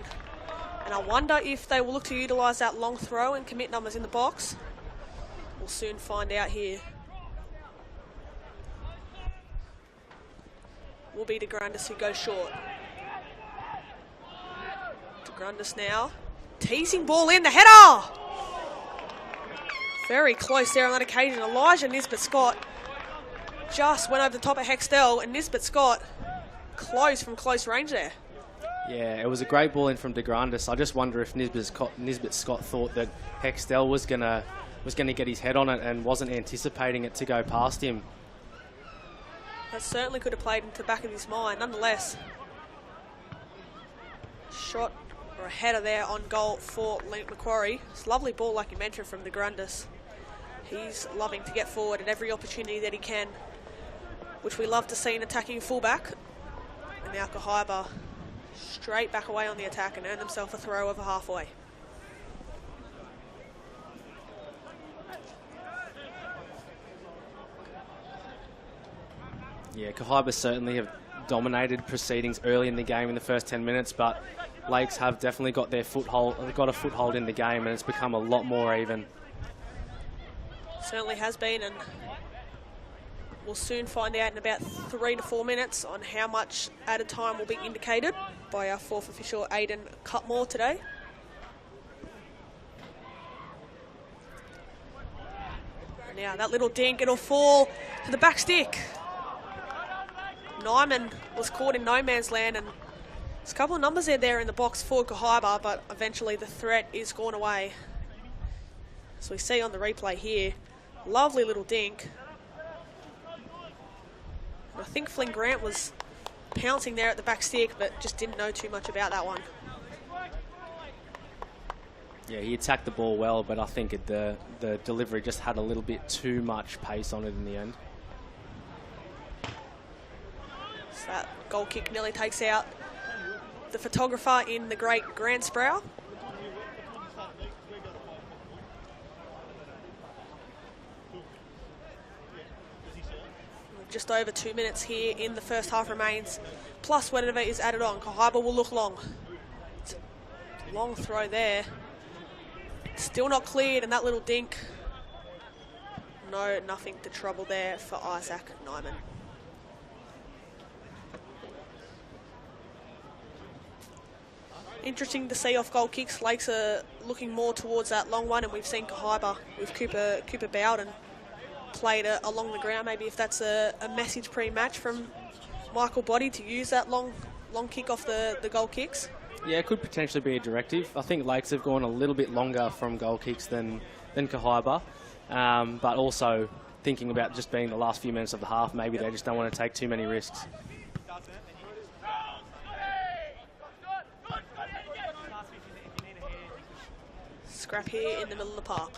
And I wonder if they will look to utilise that long throw and commit numbers in the box. We'll soon find out here. Will be De Grandes who goes short. De Grandes now. Teasing ball in, the header! Very close there on that occasion. Elijah Nisbet-Scott just went over the top of Hextall, and Nisbet-Scott close from close range there. Yeah, it was a great ball in from De Grandes. I just wonder if Nisbet-Scott thought that Hextall was gonna get his head on it and wasn't anticipating it to go past him. That certainly could have played into the back of his mind. Nonetheless, shot or a header there on goal for Macquarie. It's a lovely ball, like you mentioned, from De Grandes. He's loving to get forward at every opportunity that he can, which we love to see in attacking fullback. And now Kahibah straight back away on the attack and earn themselves a throw over halfway. Yeah, Kahibah certainly have dominated proceedings early in the game in the first 10 minutes, but Lakes have definitely got a foothold in the game, and it's become a lot more even. Certainly has been, and we'll soon find out in about 3 to 4 minutes on how much added time will be indicated by our fourth official, Aidan Cutmore, today. And now that little dink, it'll fall to the back stick. Nyman was caught in no man's land, and there's a couple of numbers there in the box for Kahibah, but eventually the threat is gone away. So we see on the replay here, lovely little dink. And I think Flynn Grant was pouncing there at the back stick, but just didn't know too much about that one. Yeah, he attacked the ball well, but I think the delivery just had a little bit too much pace on it in the end. So that goal kick nearly takes out the photographer in the great Grant Sproul. Just over 2 minutes here in the first half remains, plus whatever is added on. Kahibah will look long. It's a long throw there. Still not cleared, and that little dink. No, nothing to trouble there for Isaac Nyman. Interesting to see off goal kicks. Lakes are looking more towards that long one, and we've seen Kahibah with Cooper Bowden played along the ground. Maybe if that's a message pre-match from Michael Boddy to use that long kick off the goal kicks. Yeah, it could potentially be a directive. I think Lakes have gone a little bit longer from goal kicks than Kahibah, but also thinking about just being the last few minutes of the half, maybe they just don't want to take too many risks. Scrap here in the middle of the park.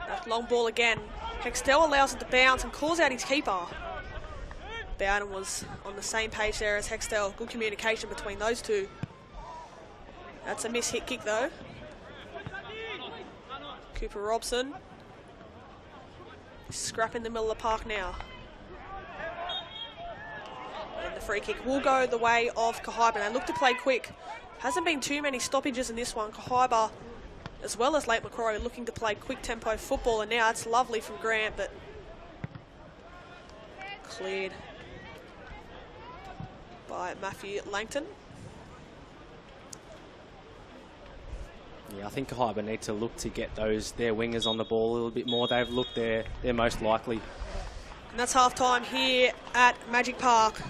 That long ball again. Hextall allows it to bounce and calls out his keeper. Bowden was on the same page there as Hextall. Good communication between those two. That's a miss hit kick though. Cooper Robson. Scrap in the middle of the park now. And the free kick will go the way of Kahibah. They look to play quick. Hasn't been too many stoppages in this one. Kahibah, as well as Lake Macquarie, looking to play quick tempo football, and now it's lovely from Grant, but cleared by Matthew Langton. Yeah, I think Kahibah need to look to get their wingers on the ball a little bit more. They've looked their most likely. And that's half time here at Magic Park.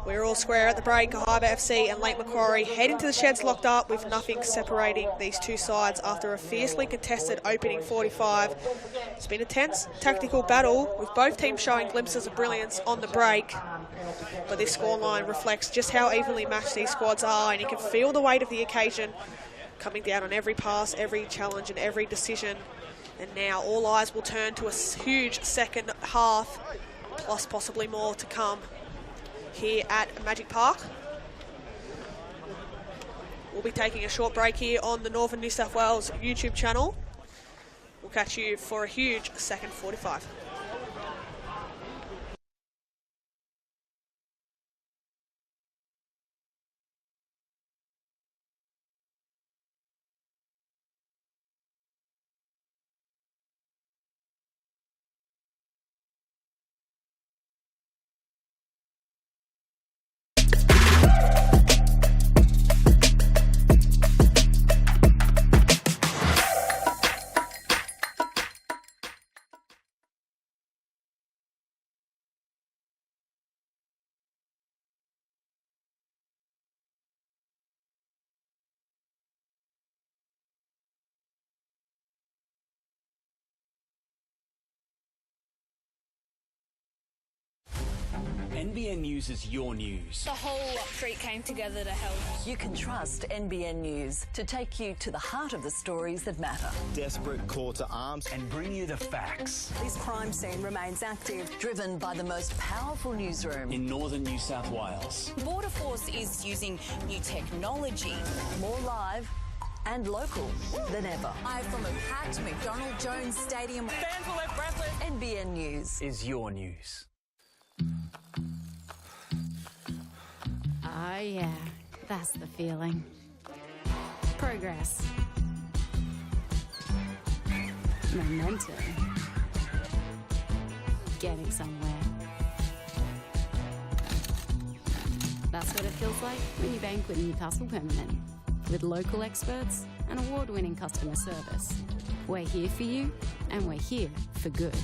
We're all square at the break. Kahibah FC and Lake Macquarie head into the sheds locked up with nothing separating these two sides after a fiercely contested opening 45. It's been a tense tactical battle with both teams showing glimpses of brilliance on the break. But this scoreline reflects just how evenly matched these squads are, and you can feel the weight of the occasion coming down on every pass, every challenge and every decision. And now all eyes will turn to a huge second half, plus possibly more to come here at Magic Park. We'll be taking a short break here on the Northern New South Wales YouTube channel. We'll catch you for a huge second 45. NBN News is your news. The whole street came together to help. You can trust NBN News to take you to the heart of the stories that matter. Desperate call to arms and bring you the facts. This crime scene remains active, driven by the most powerful newsroom In northern New South Wales. Border Force is using new technology. More live and local than ever. Live from a packed McDonald Jones Stadium. Fans were left breathless. NBN News Is your news. Oh yeah, that's the feeling. Progress. Momentum. Getting somewhere. That's what it feels like when you bank with Newcastle Permanent. With local experts and award-winning customer service. We're here for you, and we're here for good.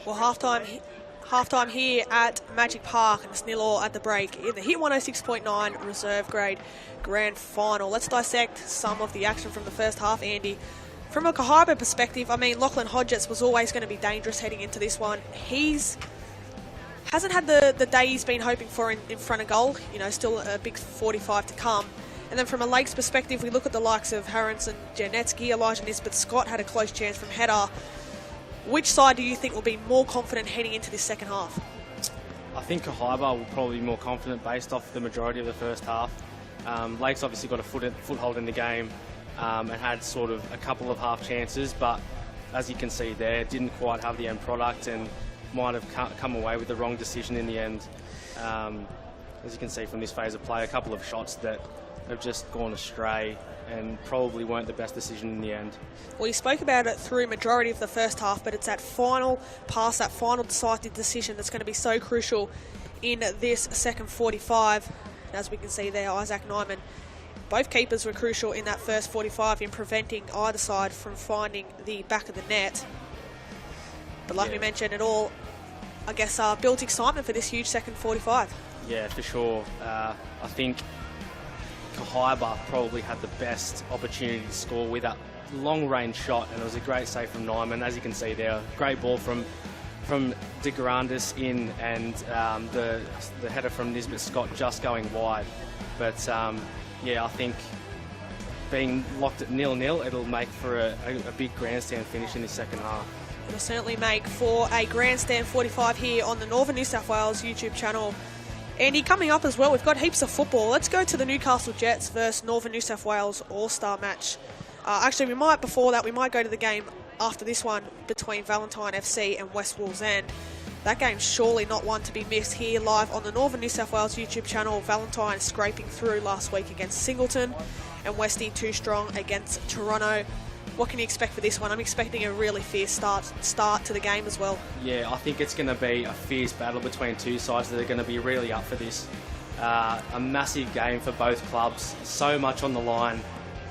Well, halftime here at Magic Park, and it's 0-0 at the break in the Hit 106.9 reserve grade grand final. Let's dissect some of the action from the first half, Andy. From a Kahibah perspective, I mean, Lachlan Hodgetts was always going to be dangerous heading into this one. Hasn't had the day he's been hoping for in front of goal. You know, still a big 45 to come. And then from a Lakes perspective, we look at the likes of Harrison, Janetsky, Elijah Nisbet Scott had a close chance from header. Which side do you think will be more confident heading into this second half? I think Kahibah will probably be more confident based off the majority of the first half. Lakes obviously got a foothold in the game and had sort of a couple of half chances, but as you can see there, didn't quite have the end product and might have come away with the wrong decision in the end. As you can see from this phase of play, a couple of shots that have just gone astray and probably weren't the best decision in the end. Well, you spoke about it through majority of the first half, but it's that final pass, that final decisive decision that's going to be so crucial in this second 45. As we can see there, Isaac Nyman, both keepers were crucial in that first 45 in preventing either side from finding the back of the net. But like we mentioned, it all, I guess, built excitement for this huge second 45. Yeah, for sure. I think Kahibah probably had the best opportunity to score with that long-range shot, and it was a great save from Nyman. As you can see there, great ball from De Grandis in, and the header from Nisbet Scott just going wide. But yeah, I think being locked at 0-0, it'll make for a big grandstand finish in the second half. It'll certainly make for a grandstand 45 here on the Northern New South Wales YouTube channel. Andy, coming up as well, we've got heaps of football. Let's go to the Newcastle Jets versus Northern New South Wales All-Star match. Actually, we might go to the game after this one between Valentine FC and West Wallsend. That game's surely not one to be missed here live on the Northern New South Wales YouTube channel. Valentine scraping through last week against Singleton, and Westy too strong against Toronto. What can you expect for this one? I'm expecting a really fierce start to the game as well. Yeah, I think it's going to be a fierce battle between two sides that are going to be really up for this. A massive game for both clubs, so much on the line.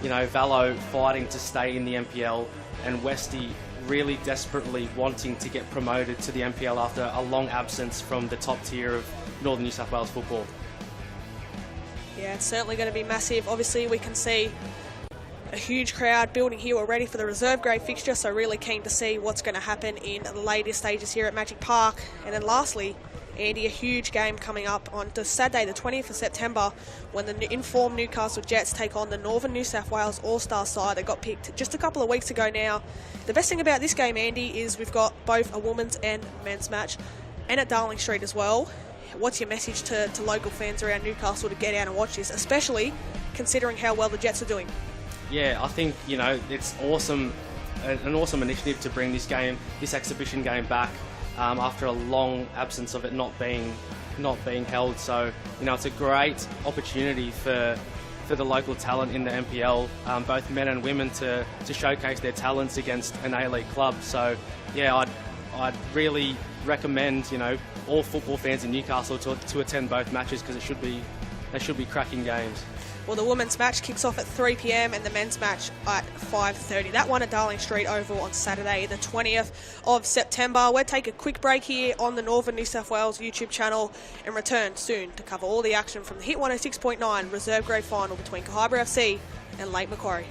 You know, Valo fighting to stay in the NPL, and Westy really desperately wanting to get promoted to the NPL after a long absence from the top tier of Northern New South Wales football. Yeah, it's certainly going to be massive. Obviously, we can see a huge crowd building here already for the reserve grade fixture, so really keen to see what's going to happen in the later stages here at Magic Park. And then lastly, Andy, a huge game coming up on Saturday the 20th of September when the informed Newcastle Jets take on the Northern New South Wales All-Star side that got picked just a couple of weeks ago now. The best thing about this game, Andy, is we've got both a women's and men's match, and at Darling Street as well. What's your message to local fans around Newcastle to get out and watch this, especially considering how well the Jets are doing? Yeah, I think, you know, it's awesome, an awesome initiative to bring this exhibition game back. after a long absence of it not being held. So, it's a great opportunity for the local talent in the NPL, both men and women, to showcase their talents against an A-League club. So, yeah, I'd really recommend, all football fans in Newcastle to attend both matches, because they should be cracking games. Well, the women's match kicks off at 3 p.m. and the men's match at 5:30. That one at Darling Street Oval on Saturday, the 20th of September. We'll take a quick break here on the Northern New South Wales YouTube channel and return soon to cover all the action from the Hit 106.9 reserve grade final between Kahibah FC and Lake Macquarie.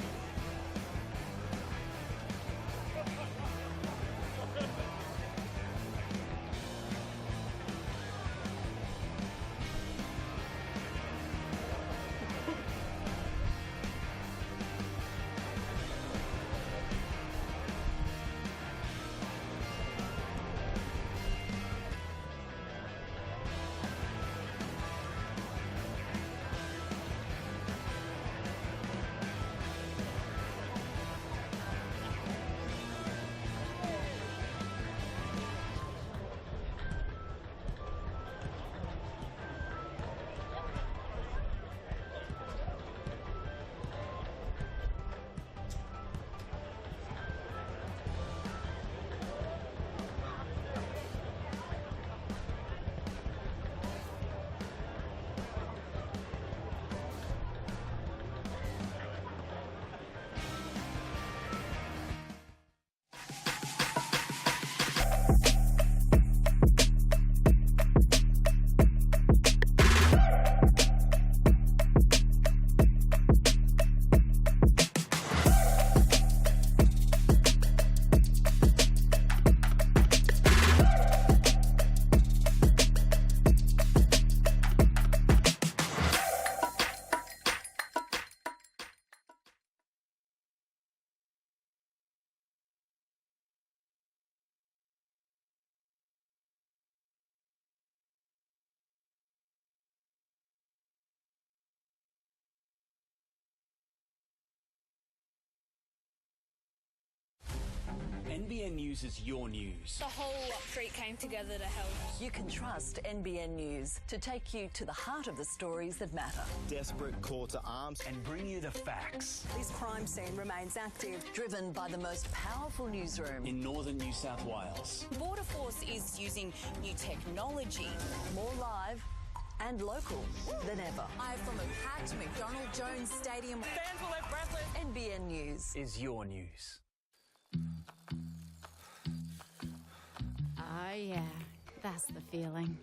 NBN News is your news. The whole street came together to help. You can trust NBN News to take you to the heart of the stories that matter. Desperate call to arms and bring you the facts. This crime scene remains active. Driven by the most powerful newsroom. In northern New South Wales. Border Force is using new technology. More live and local than ever. Live from a packed McDonald Jones Stadium. Fans were left breathless. NBN News is your news. Oh yeah, that's the feeling.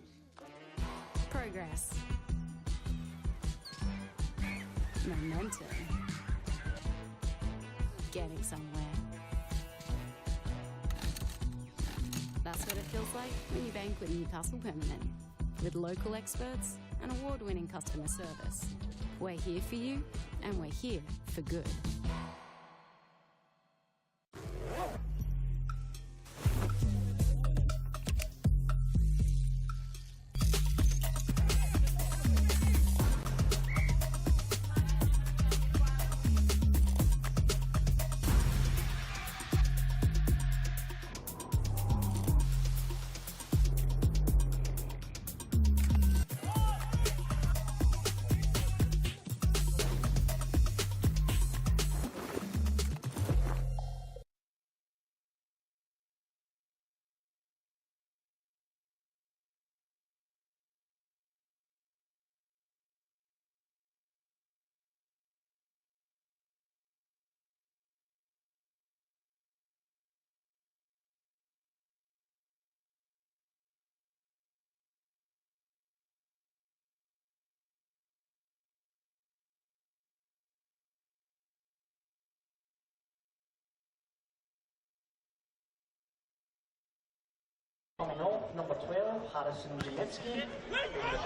Progress. Momentum. Getting somewhere. That's what it feels like when you bank with Newcastle Permanent. With local experts and award-winning customer service. We're here for you, and we're here for good.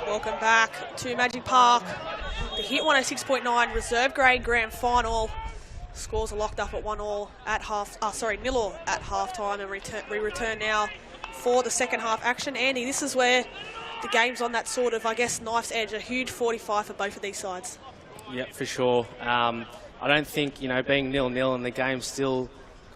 Welcome back to Magic Park. The Hit 106.9 reserve grade grand final. Scores are locked up at 1-0 at nil-all at halftime, and we return now for the second half action. Andy, this is where the game's on that sort of, knife's edge. A huge 45 for both of these sides. Yep, for sure. I don't think, being 0-0 and the game's still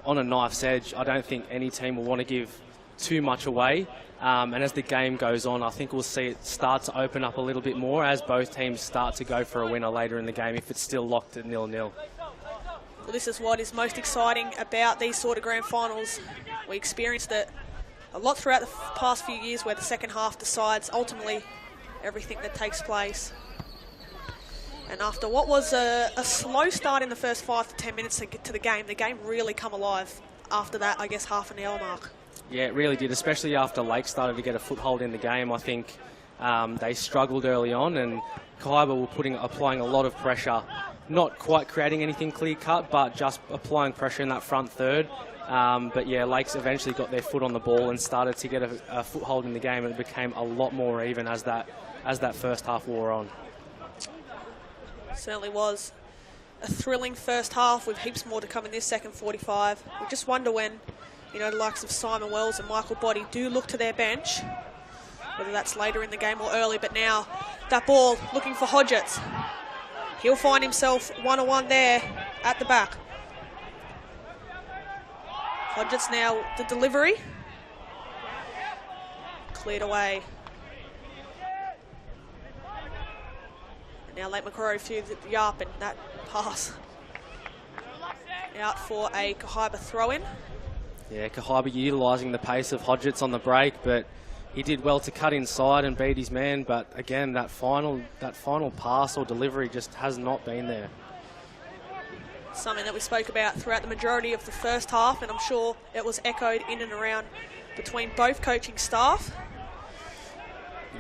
on a knife's edge, I don't think any team will want to give too much away. And as the game goes on, I think we'll see it start to open up a little bit more as both teams start to go for a winner later in the game if it's still locked at 0-0. Well, this is what is most exciting about these sort of grand finals. We experienced it a lot throughout the past few years where the second half decides ultimately everything that takes place. And after what was a slow start in the first 5 to 10 minutes to get to the game really come alive after that, I guess, half an hour mark. Yeah, it really did, especially after Lake started to get a foothold in the game. I think they struggled early on, and Kahibah were applying a lot of pressure, not quite creating anything clear-cut, but just applying pressure in that front third. But yeah, Lakes eventually got their foot on the ball and started to get a foothold in the game, and it became a lot more even as that first half wore on. Certainly was a thrilling first half with heaps more to come in this second 45. We just wonder when, you know, the likes of Simon Wells and Michael Boddy do look to their bench, whether that's later in the game or early. But now that ball looking for Hodgetts. He'll find himself one-on-one there at the back. Hodgetts now the delivery. Cleared away. And now Lake Macquarie through the Yarp, and that pass out for a Kahibah throw-in. Yeah, Kahibah utilising the pace of Hodgetts on the break, but he did well to cut inside and beat his man. But again, that final pass or delivery just has not been there. Something that we spoke about throughout the majority of the first half, and I'm sure it was echoed in and around between both coaching staff.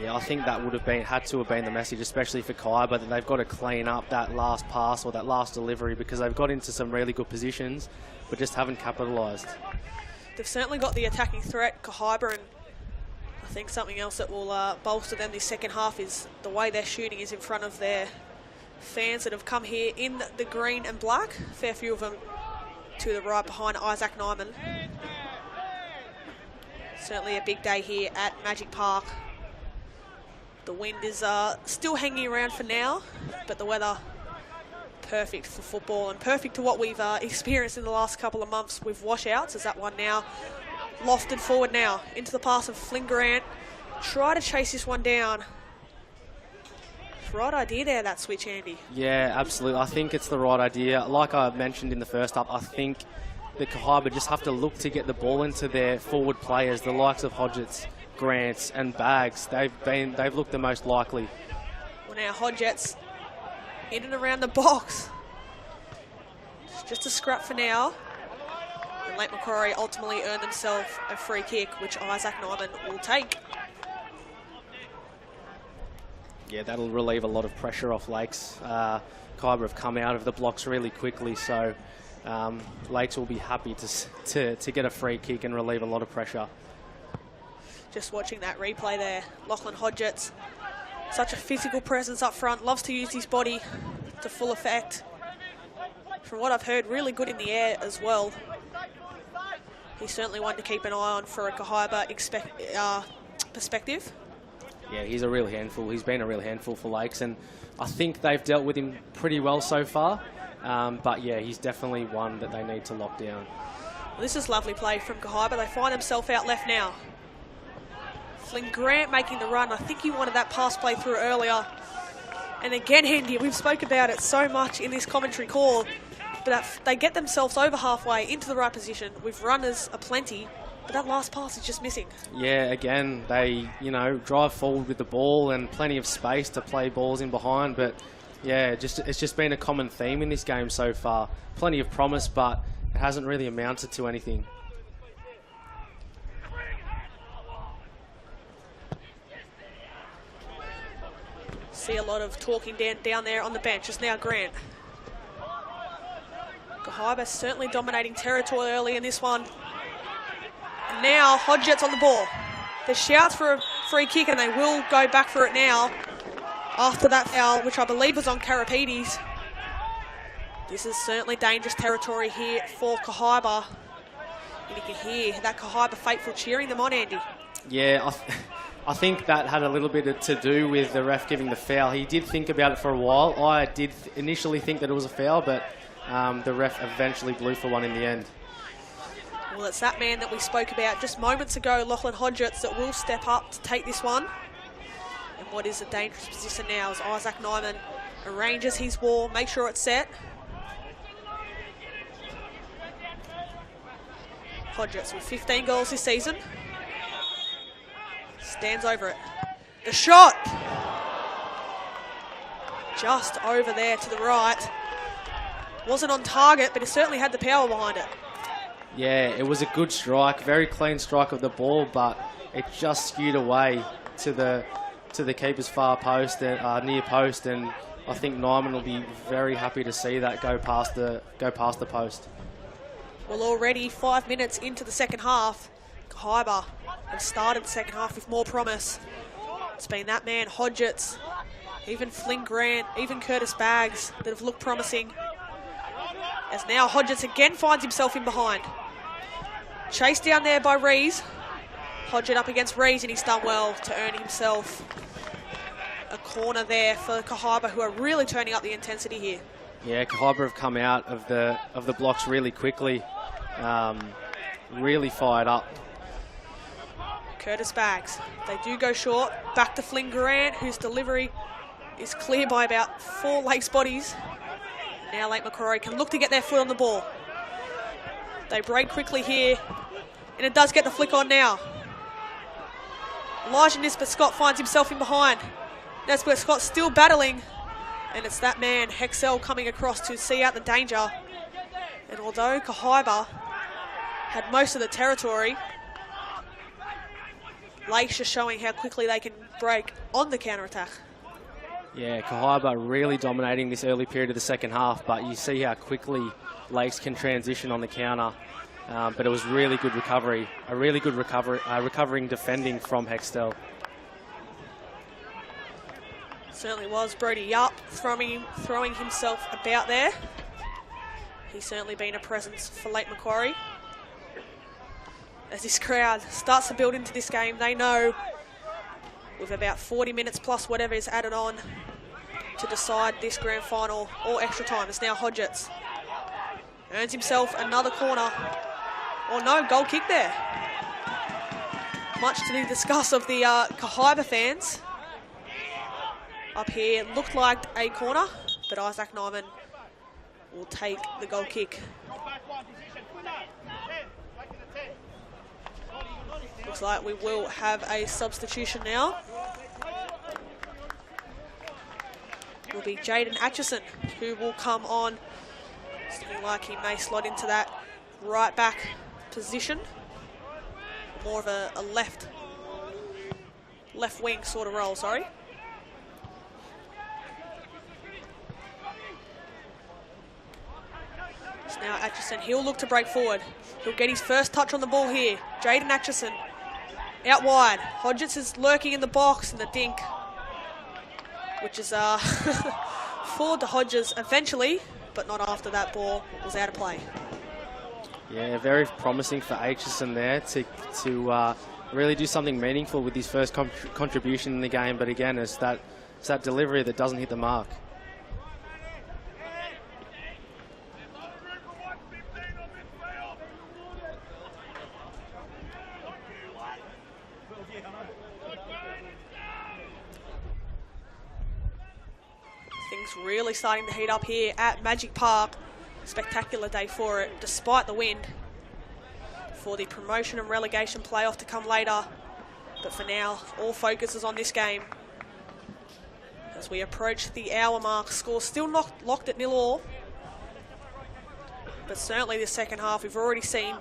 Yeah, I think that would have had to have been the message, especially for Kahibah, that they've got to clean up that last pass or that last delivery, because they've got into some really good positions, but just haven't capitalised. They've certainly got the attacking threat, Kahibah, and I think something else that will bolster them this second half is the way they're shooting is in front of their fans that have come here in the green and black. A fair few of them to the right behind Isaac Nyman. Certainly a big day here at Magic Park. The wind is still hanging around for now, but the weather perfect for football and perfect to what we've experienced in the last couple of months with washouts. As that one now lofted forward now into the pass of Flynn Grant. Try to chase this one down. Right idea there, that switch, Andy. Yeah, absolutely. I think it's the right idea. Like I mentioned in the first half, I think the Kahibah just have to look to get the ball into their forward players, the likes of Hodgetts, Grants and Bags. They've looked the most likely. Well, now Hodgetts in and around the box. Just a scrap for now. And Lake Macquarie ultimately earned themselves a free kick, which Isaac Nyman will take. Yeah, that'll relieve a lot of pressure off Lakes. Kahibah have come out of the blocks really quickly, so Lakes will be happy to get a free kick and relieve a lot of pressure. Just watching that replay there, Lachlan Hodgetts, such a physical presence up front, loves to use his body to full effect. From what I've heard, really good in the air as well. He's certainly one to keep an eye on for a Kahibah perspective. Yeah, he's a real handful. He's been a real handful for Lakes, and I think they've dealt with him pretty well so far. But yeah, he's definitely one that they need to lock down. Well, this is lovely play from Kahibah. They find themselves out left now. Flynn Grant making the run. I think he wanted that pass play through earlier. And again, Andy, we've spoke about it so much in this commentary call, but they get themselves over halfway into the right position with runners aplenty, but that last pass is just missing. Yeah, again, they, drive forward with the ball and plenty of space to play balls in behind, but yeah, it's just been a common theme in this game so far. Plenty of promise, but it hasn't really amounted to anything. See a lot of talking down there on the bench. It's now Grant. Kahibah certainly dominating territory early in this one. And now Hodgetts on the ball. There's shouts for a free kick, and they will go back for it now after that foul, which I believe was on Karapedes. This is certainly dangerous territory here for Kahibah. And you can hear that Kahibah faithful cheering them on, Andy. Yeah, I think that had a little bit to do with the ref giving the foul. He did think about it for a while. I did initially think that it was a foul, but the ref eventually blew for one in the end. Well, it's that man that we spoke about just moments ago, Lachlan Hodgetts, that will step up to take this one. And what is a dangerous position now as Isaac Nyman arranges his wall, make sure it's set. Hodgetts with 15 goals this season. Stands over it. The shot! Just over there to the right. Wasn't on target, but it certainly had the power behind it. Yeah, it was a good strike, very clean strike of the ball, but it just skewed away to the keeper's far post, near post, and I think Nyman will be very happy to see that go past the post. Well, already 5 minutes into the second half, Kahibah have started the second half with more promise. It's been that man, Hodgetts, even Flynn Grant, even Curtis Baggs that have looked promising. As now Hodgetts again finds himself in behind. Chased down there by Rees. Hodgetts up against Rees, and he's done well to earn himself a corner there for Kahibah, who are really turning up the intensity here. Yeah, Kahibah have come out of the blocks really quickly, really fired up. Curtis Baggs, they do go short. Back to Flynn Grant, whose delivery is clear by about 4 Lakes bodies. Now Lake Macquarie can look to get their foot on the ball. They break quickly here, and it does get the flick on now. Elijah Nisbet Scott finds himself in behind. Nisbet Scott still battling, and it's that man, Hexel, coming across to see out the danger. And although Kahibah had most of the territory, Lakes just showing how quickly they can break on the counter-attack. Yeah, Kahibah really dominating this early period of the second half, but you see how quickly Lakes can transition on the counter. But it was really good recovery, a really good recovering defending from Hextel. Certainly was. Brody Yup throwing himself about there. He's certainly been a presence for Lake Macquarie. As this crowd starts to build into this game, they know with about 40 minutes plus whatever is added on to decide this grand final or extra time. It's now Hodgetts. Earns himself another corner. Oh no, goal kick there. Much to the disgust of the Kahibah fans. Up here, looked like a corner, but Isaac Nyman will take the goal kick. Looks like we will have a substitution now. Will be Jaden Atchison, who will come on. It's looking like he may slot into that right back position. More of a left wing sort of role, sorry. So now Atchison, he'll look to break forward. He'll get his first touch on the ball here. Jaden Atchison out wide. Hodgetts is lurking in the box, and the dink, which is forward to Hodges eventually, but not after that ball was out of play. Yeah, very promising for Atchison there to really do something meaningful with his first contribution in the game, but again, it's that delivery that doesn't hit the mark. Things really starting to heat up here at Magic Park. Spectacular day for it, despite the wind. For the promotion and relegation playoff to come later. But for now, all focus is on this game. As we approach the hour mark, score still locked at 0-0. But certainly the second half, we've already seen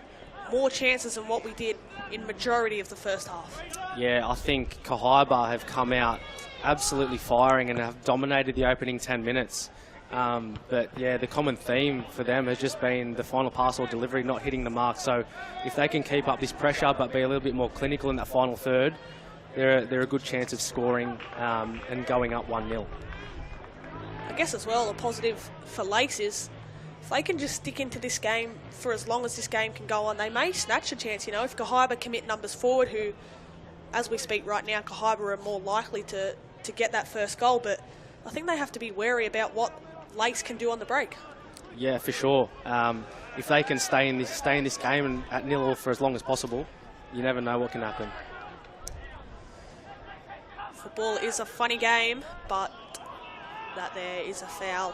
more chances than what we did in majority of the first half. Yeah, I think Kahibah have come out absolutely firing and have dominated the opening 10 minutes. But yeah, the common theme for them has just been the final pass or delivery not hitting the mark. So if they can keep up this pressure but be a little bit more clinical in that final third, they're a good chance of scoring and going up 1-0. I guess as well, a positive for Lakes is if they can just stick into this game for as long as this game can go on, they may snatch a chance. You know, if Kahibah commit numbers forward, who, as we speak right now, Kahibah are more likely to get that first goal. But I think they have to be wary about what Lakes can do on the break. Yeah, for sure. If they can stay in this game and at 0-0 for as long as possible, you never know what can happen. Football is a funny game, but that there is a foul.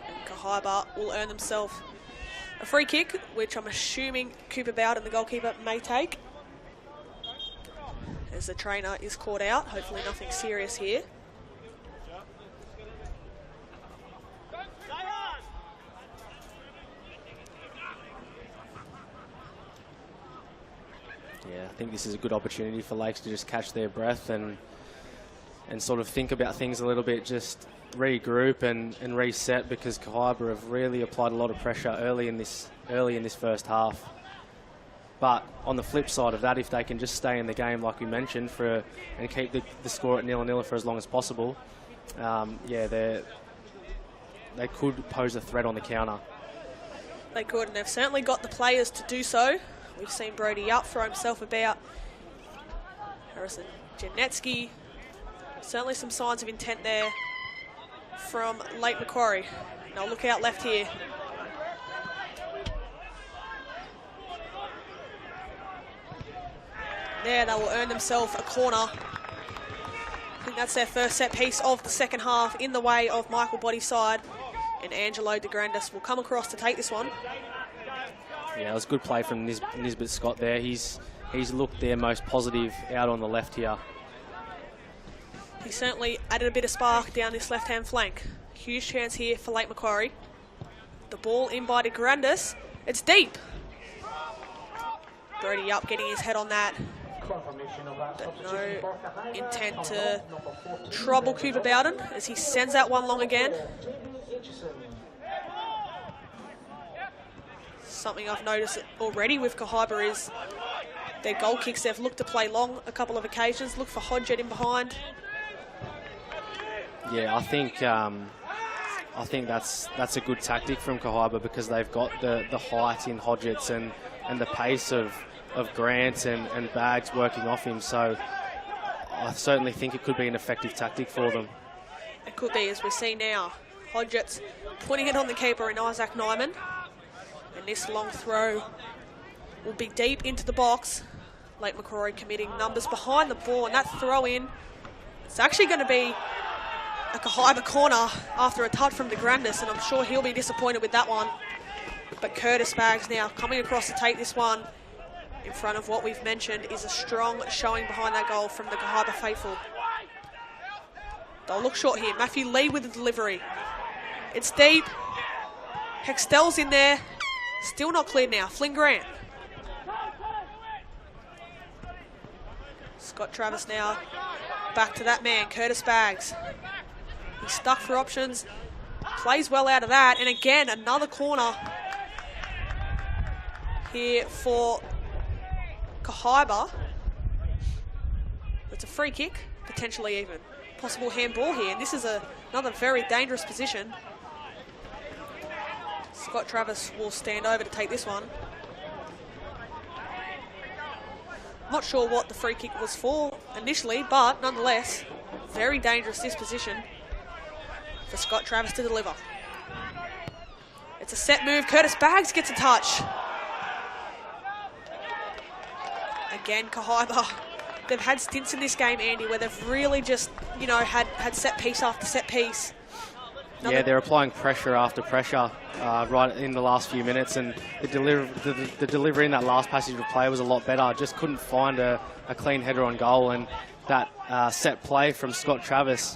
And Kahibah will earn themselves a free kick, which I'm assuming Cooper Bowden, the goalkeeper, may take. As the trainer is caught out, hopefully nothing serious here. Yeah, I think this is a good opportunity for Lakes to just catch their breath and sort of think about things a little bit, just regroup and reset, because Kahibah have really applied a lot of pressure early in this first half. But on the flip side of that, if they can just stay in the game like we mentioned and keep the score at 0-0 for as long as possible, yeah, they could pose a threat on the counter. They could, and they've certainly got the players to do so. We've seen Brody Up throw himself about. Harrison Janetsky. Certainly some signs of intent there from Lake Macquarie. Now look out left here. There, they will earn themselves a corner. I think that's their first set piece of the second half, in the way of Michael Bodyside. And Angelo De Grandis will come across to take this one. Yeah, it was good play from Nisbet Scott there. He's looked their most positive out on the left here. He certainly added a bit of spark down this left-hand flank. Huge chance here for Lake Macquarie. The ball in by De Grandis. It's deep. Brody Up getting his head on that. But no intent to trouble Cooper Bowden as he sends that one long again. Something I've noticed already with Kahibah is their goal kicks. They've looked to play long a couple of occasions. Look for Hodgett in behind. Yeah, I think that's a good tactic from Kahibah, because they've got the height in Hodgetts and the pace of Grant and Bags working off him. So I certainly think it could be an effective tactic for them. It could be, as we see now. Hodgetts putting it on the keeper in Isaac Nyman. And this long throw will be deep into the box. Lake Macquarie committing numbers behind the ball, and that throw in, it's actually going to be a Kahibah corner after a touch from De Grandis, and I'm sure he'll be disappointed with that one. But Curtis Baggs now coming across to take this one in front of what we've mentioned is a strong showing behind that goal from the Kahibah faithful. They'll look short here. Matthew Lee with the delivery. It's deep. Hextel's in there. Still not cleared now. Flynn Grant. Scott Travis now back to that man, Curtis Baggs. He's stuck for options. Plays well out of that. And again, another corner here for Kahibah. It's a free kick, potentially even. Possible handball here. And this is another very dangerous position. Scott Travis will stand over to take this one. Not sure what the free kick was for initially, but nonetheless, very dangerous this position for Scott Travis to deliver. It's a set move. Curtis Baggs gets a touch. Again, Kahibah, they've had stints in this game, Andy, where they've really just, had set piece after set piece. Yeah, they're applying pressure after pressure right in the last few minutes, and the delivery in that last passage of play was a lot better. Just couldn't find a clean header on goal, and that set play from Scott Travis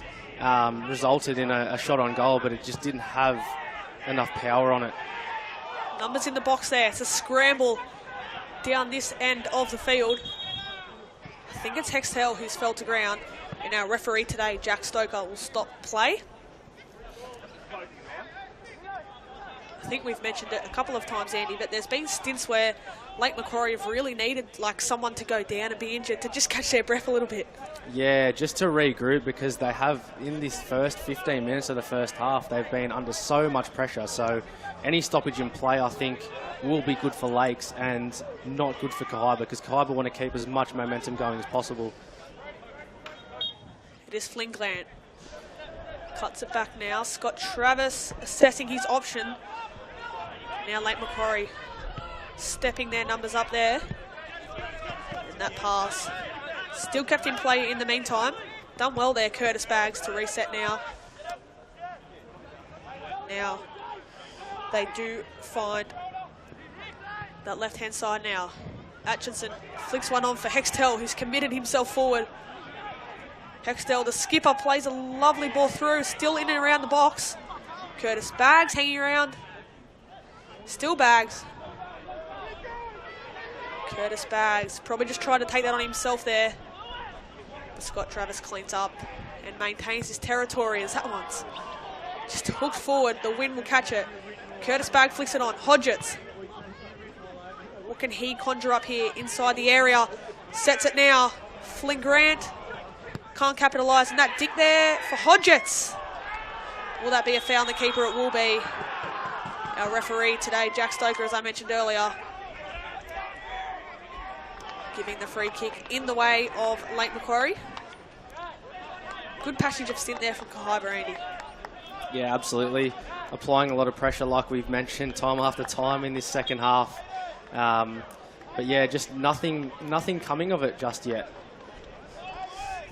resulted in a shot on goal, but it just didn't have enough power on it. Numbers in the box there. It's a scramble down this end of the field. I think it's Hextel who's fell to ground, and our referee today, Jack Stoker, will stop play. I think we've mentioned it a couple of times, Andy, but there's been stints where Lake Macquarie have really needed someone to go down and be injured to just catch their breath a little bit. Yeah, just to regroup, because they have, in this first 15 minutes of the first half, they've been under so much pressure. So any stoppage in play, I think, will be good for Lakes and not good for Kahibah, because Kahibah want to keep as much momentum going as possible. It is Flynn Grant. Cuts it back now. Scott Travis assessing his option. Now late Macquarie stepping their numbers up there. And that pass still kept in play in the meantime. Done well there, Curtis Baggs, to reset now. Now they do find that left-hand side now. Atchison flicks one on for Hextall, who's committed himself forward. Hextall, the skipper, plays a lovely ball through, still in and around the box. Curtis Baggs hanging around. Still Baggs. Curtis Baggs probably just tried to take that on himself there. But Scott Travis cleans up and maintains his territory as that one's just hooked forward. The wind will catch it. Curtis Baggs flicks it on. Hodgetts. What can he conjure up here inside the area? Sets it now. Flynn Grant can't capitalise on that dig there for Hodgetts. Will that be a foul on the keeper? It will be. Our referee today, Jack Stoker, as I mentioned earlier, giving the free kick in the way of Lake Macquarie. Good passage of stint there from Kahibah, Andy. Yeah, absolutely. Applying a lot of pressure, like we've mentioned, time after time in this second half. But yeah, just nothing coming of it just yet.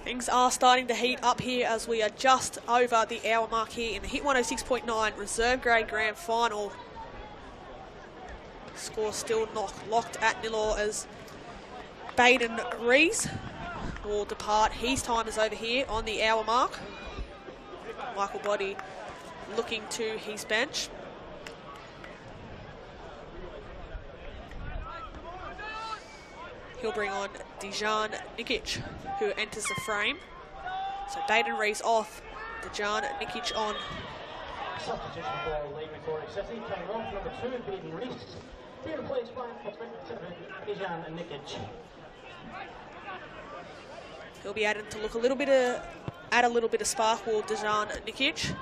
Things are starting to heat up here as we are just over the hour mark here in the Hit 106.9 Reserve Grade Grand Final. Score still locked at 0 as Baden Rees will depart. His time is over here on the hour mark. Michael Boddy looking to his bench. He'll bring on Dejan Nikic, who enters the frame. So Baden Rees off, Dejan Nikic on. Substitution for Lake Macquarie City, coming off number 2, Baden Rees. Being replaced by Dejan Nikic. He'll be added to look add a little bit of sparkle, Dejan Nikic.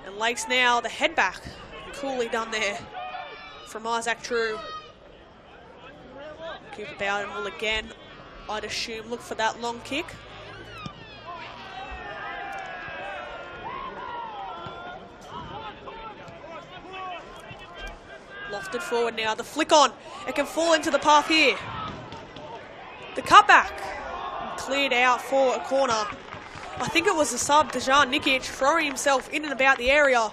And Lakes now the head back. Coolly done there from Isaac True. Cooper Bowden will again, I'd assume, look for that long kick. Lofted forward now, the flick on. It can fall into the path here. The cutback. Cleared out for a corner. I think it was the sub, Dejan Nikic, throwing himself in and about the area.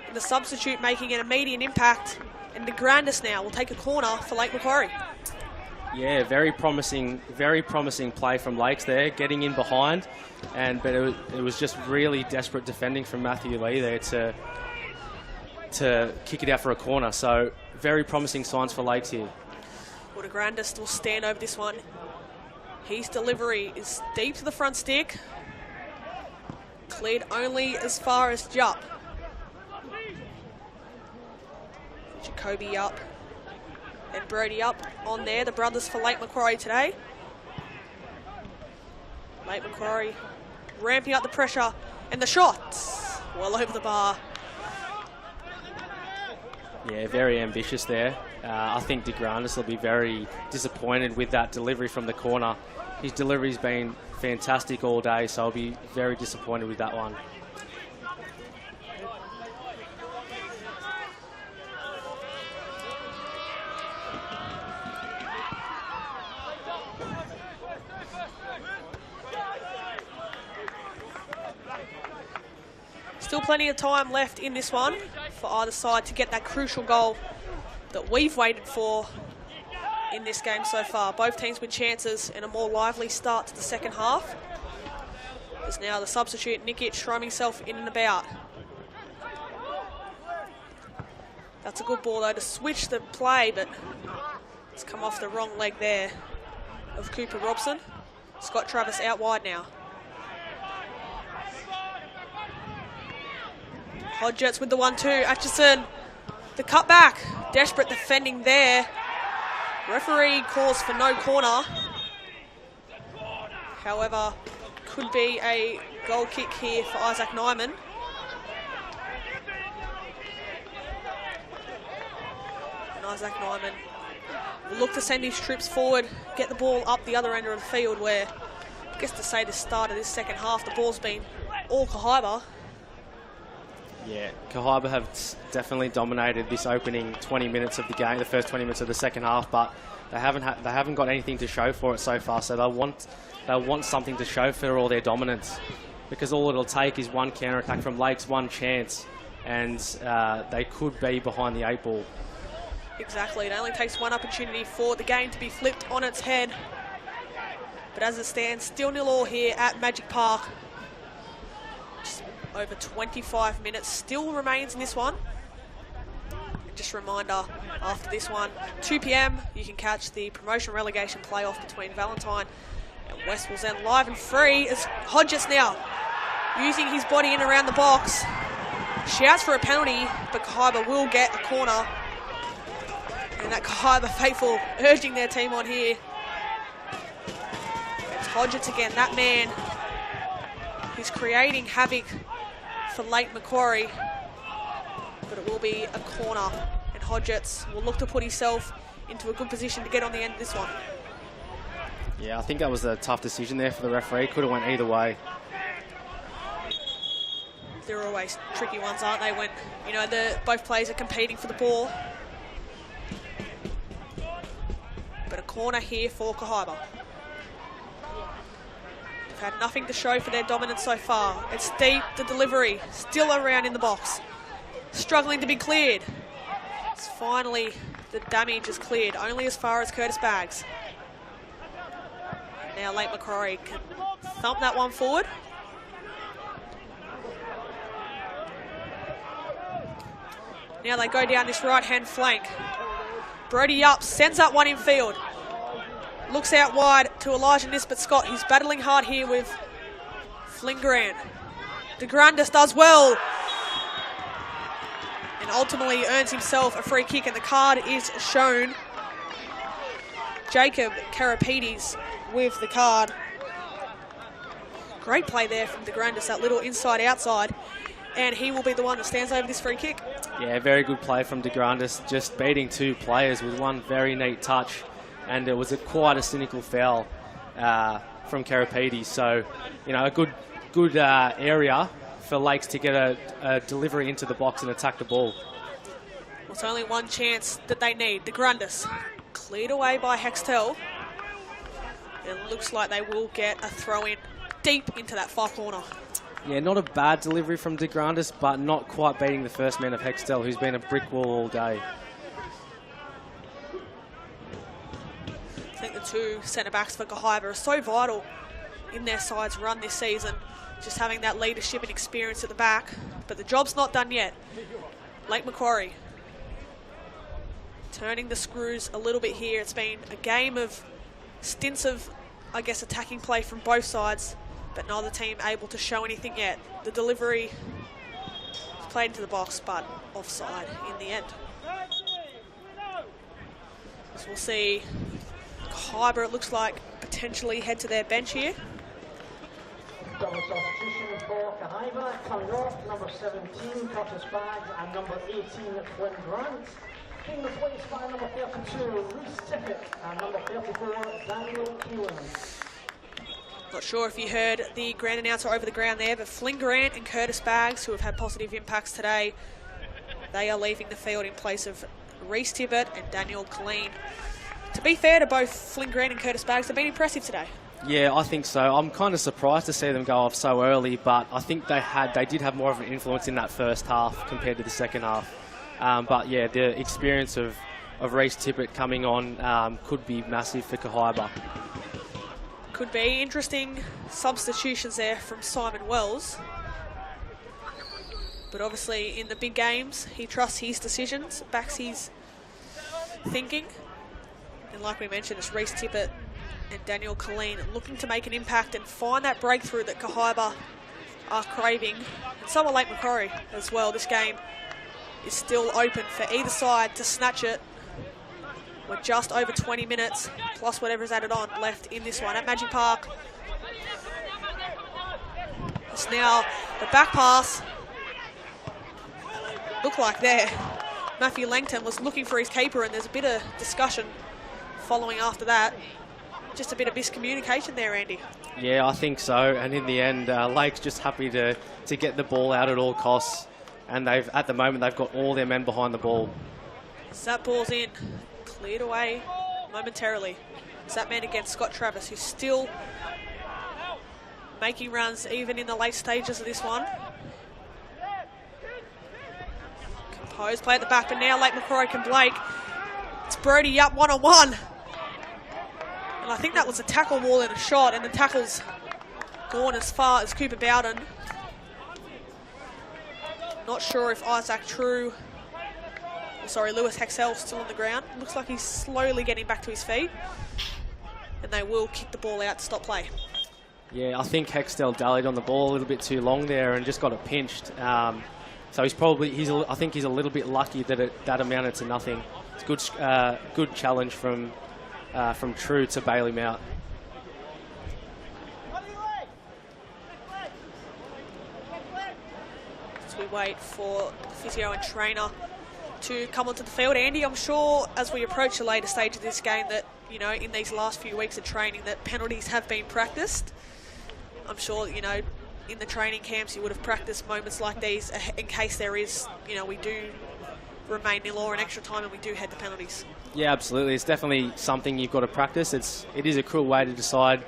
And the substitute making an immediate impact. And De Grandis now will take a corner for Lake Macquarie. Yeah, very promising play from Lakes there, getting in behind, but it was just really desperate defending from Matthew Lee there to kick it out for a corner. So very promising signs for Lakes here. Well, De Grandis will stand over this one. His delivery is deep to the front stick. Cleared only as far as Jupp. Jacoby up and Brody up on there, the brothers for Lake Macquarie today. Lake Macquarie ramping up the pressure and the shots well over the bar. Yeah, very ambitious there. I think De Grandis will be very disappointed with that delivery from the corner. His delivery's been fantastic all day, so I'll be very disappointed with that one. Still plenty of time left in this one for either side to get that crucial goal that we've waited for in this game so far. Both teams with chances and a more lively start to the second half. As now the substitute Nikic throwing himself in and about. That's a good ball though to switch the play, but it's come off the wrong leg there of Cooper Robson. Scott Travis out wide now. Hodgetts with the 1-2. Atchison, the cutback. Desperate defending there. Referee calls for no corner. However, could be a goal kick here for Isaac Nyman. And Isaac Nyman will look to send his troops forward, get the ball up the other end of the field where, I guess to say the start of this second half, the ball's been or Kahibah. Yeah, Kahibah have definitely dominated this opening 20 minutes of the game, the first 20 minutes of the second half, but they haven't got anything to show for it so far. So they'll want something to show for all their dominance, because all it'll take is one counter attack from Lakes, one chance, and they could be behind the 8 ball. Exactly. It only takes one opportunity for the game to be flipped on its head. But as it stands, still 0-0 here at Magic Park. Just over 25 minutes still remains in this one. And just a reminder, after this one, 2 p.m, you can catch the promotion relegation playoff between Valentine and West Wallsend live and free, as Hodges now using his body in around the box. Shouts for a penalty, but Kahibah will get a corner. And that Kahibah faithful urging their team on here. It's Hodgetts again, that man who's creating havoc for late Macquarie. But it will be a corner, and Hodgetts will look to put himself into a good position to get on the end of this one. Yeah, I think that was a tough decision there for the referee. Could have went either way. They're always tricky ones, aren't they, when, you know, both players are competing for the ball. But a corner here for Kahibah. They've had nothing to show for their dominance so far. It's deep, the delivery, still around in the box. Struggling to be cleared. It's finally, the damage is cleared, only as far as Curtis Baggs. Now late Macquarie can thump that one forward. Now they go down this right-hand flank. Brody up, sends that one in field. Looks out wide to Elijah Nisbet-Scott, who's battling hard here with Flynn Grant. De Grandes does well. And ultimately earns himself a free kick, and the card is shown. Jacob Karapetes with the card. Great play there from De Grandes, that little inside-outside. And he will be the one that stands over this free kick. Yeah, very good play from De Grandes, just beating 2 players with one very neat touch. And it was quite a cynical foul from Karapetes. So, you know, a good area for Lakes to get a delivery into the box and attack the ball. Well, it's only one chance that they need. De Grandes cleared away by Hextall. It looks like they will get a throw-in deep into that far corner. Yeah, not a bad delivery from De Grandes, but not quite beating the first man of Hextall, who's been a brick wall all day. I think the 2 centre-backs for Kahibah are so vital in their side's run this season, just having that leadership and experience at the back. But the job's not done yet. Lake Macquarie turning the screws a little bit here. It's been a game of stints of, I guess, attacking play from both sides, but neither team able to show anything yet. The delivery is played into the box, but offside in the end. So we'll see Kahibah, it looks like, potentially head to their bench here. Double substitution for Kahibah. Coming off, number 17, Curtis Baggs, and number 18, Flynn Grant. Being replaced by number 32, Reece Tippett, and number 34, Daniel Keelan. Not sure if you heard the ground announcer over the ground there, but Flynn Grant and Curtis Baggs, who have had positive impacts today, they are leaving the field in place of Reece Tippett and Daniel Keelan. To be fair to both Flynn Grant and Curtis Baggs, they've been impressive today. Yeah, I think so. I'm kind of surprised to see them go off so early, but I think they did have more of an influence in that first half compared to the second half. But yeah, the experience of Reece Tippett coming on could be massive for Kahibah. Could be interesting substitutions there from Simon Wells. But obviously in the big games, he trusts his decisions, backs his thinking. And like we mentioned, it's Reece Tippett and Daniel Keelan looking to make an impact and find that breakthrough that Kahibah are craving. And so are Lake Macquarie as well. This game is still open for either side to snatch it. We're just over 20 minutes, plus whatever's added on left in this one at Magic Park. It's now the back pass. Looked like there, Matthew Langton was looking for his keeper, and there's a bit of discussion following after that. just a bit of miscommunication there, Andy. Yeah, I think so. And in the end, Lake's just happy to get the ball out at all costs. And at the moment, they've got all their men behind the ball. So that ball's in, cleared away momentarily. It's that man against Scott Travis, who's still making runs even in the late stages of this one. Composed play at the back, but now Lake Macquarie can Blake. It's Brody up 1-on-1. And I think that was a tackle more than a shot, and the tackle's gone as far as Cooper Bowden. Not sure if Lewis Hexell's still on the ground. Looks like he's slowly getting back to his feet. And they will kick the ball out to stop play. Yeah, I think Hextall dallied on the ball a little bit too long there and just got it pinched. So I think he's a little bit lucky that that amounted to nothing. It's good challenge from True to bail him out. As we wait for the physio and trainer to come onto the field. Andy, I'm sure as we approach the later stage of this game that, you know, in these last few weeks of training that penalties have been practiced. I'm sure, you know, in the training camps you would have practiced moments like these in case there is, you know, we do remain nil or in extra time and we do head to penalties. Yeah, absolutely. It's definitely something you've got to practice. It is a cruel way to decide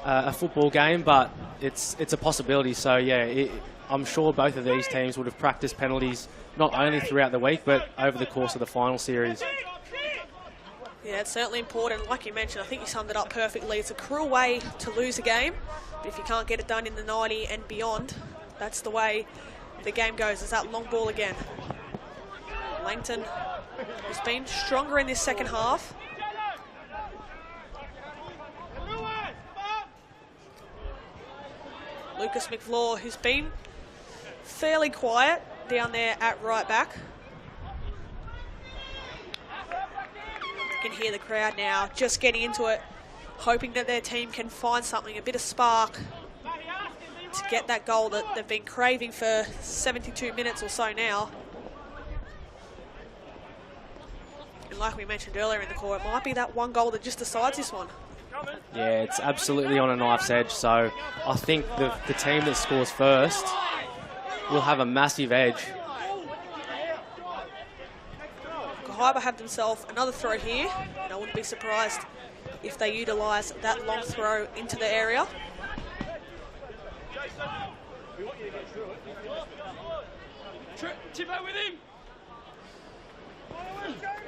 a football game, but it's a possibility. So, yeah, I'm sure both of these teams would have practiced penalties not only throughout the week, but over the course of the final series. Yeah, it's certainly important. Like you mentioned, I think you summed it up perfectly. It's a cruel way to lose a game, but if you can't get it done in the 90 and beyond, that's the way the game goes. It's that long ball again. Langton has been stronger in this second half. Lucas McVlaw, who's been fairly quiet down there at right back. You can hear the crowd now just getting into it, hoping that their team can find something, a bit of spark to get that goal that they've been craving for 72 minutes or so now. And like we mentioned earlier in the call, it might be that one goal that just decides this one. Yeah, it's absolutely on a knife's edge. So I think the team that scores first will have a massive edge. Kahibah have themselves another throw here, and I wouldn't be surprised if they utilise that long throw into the area.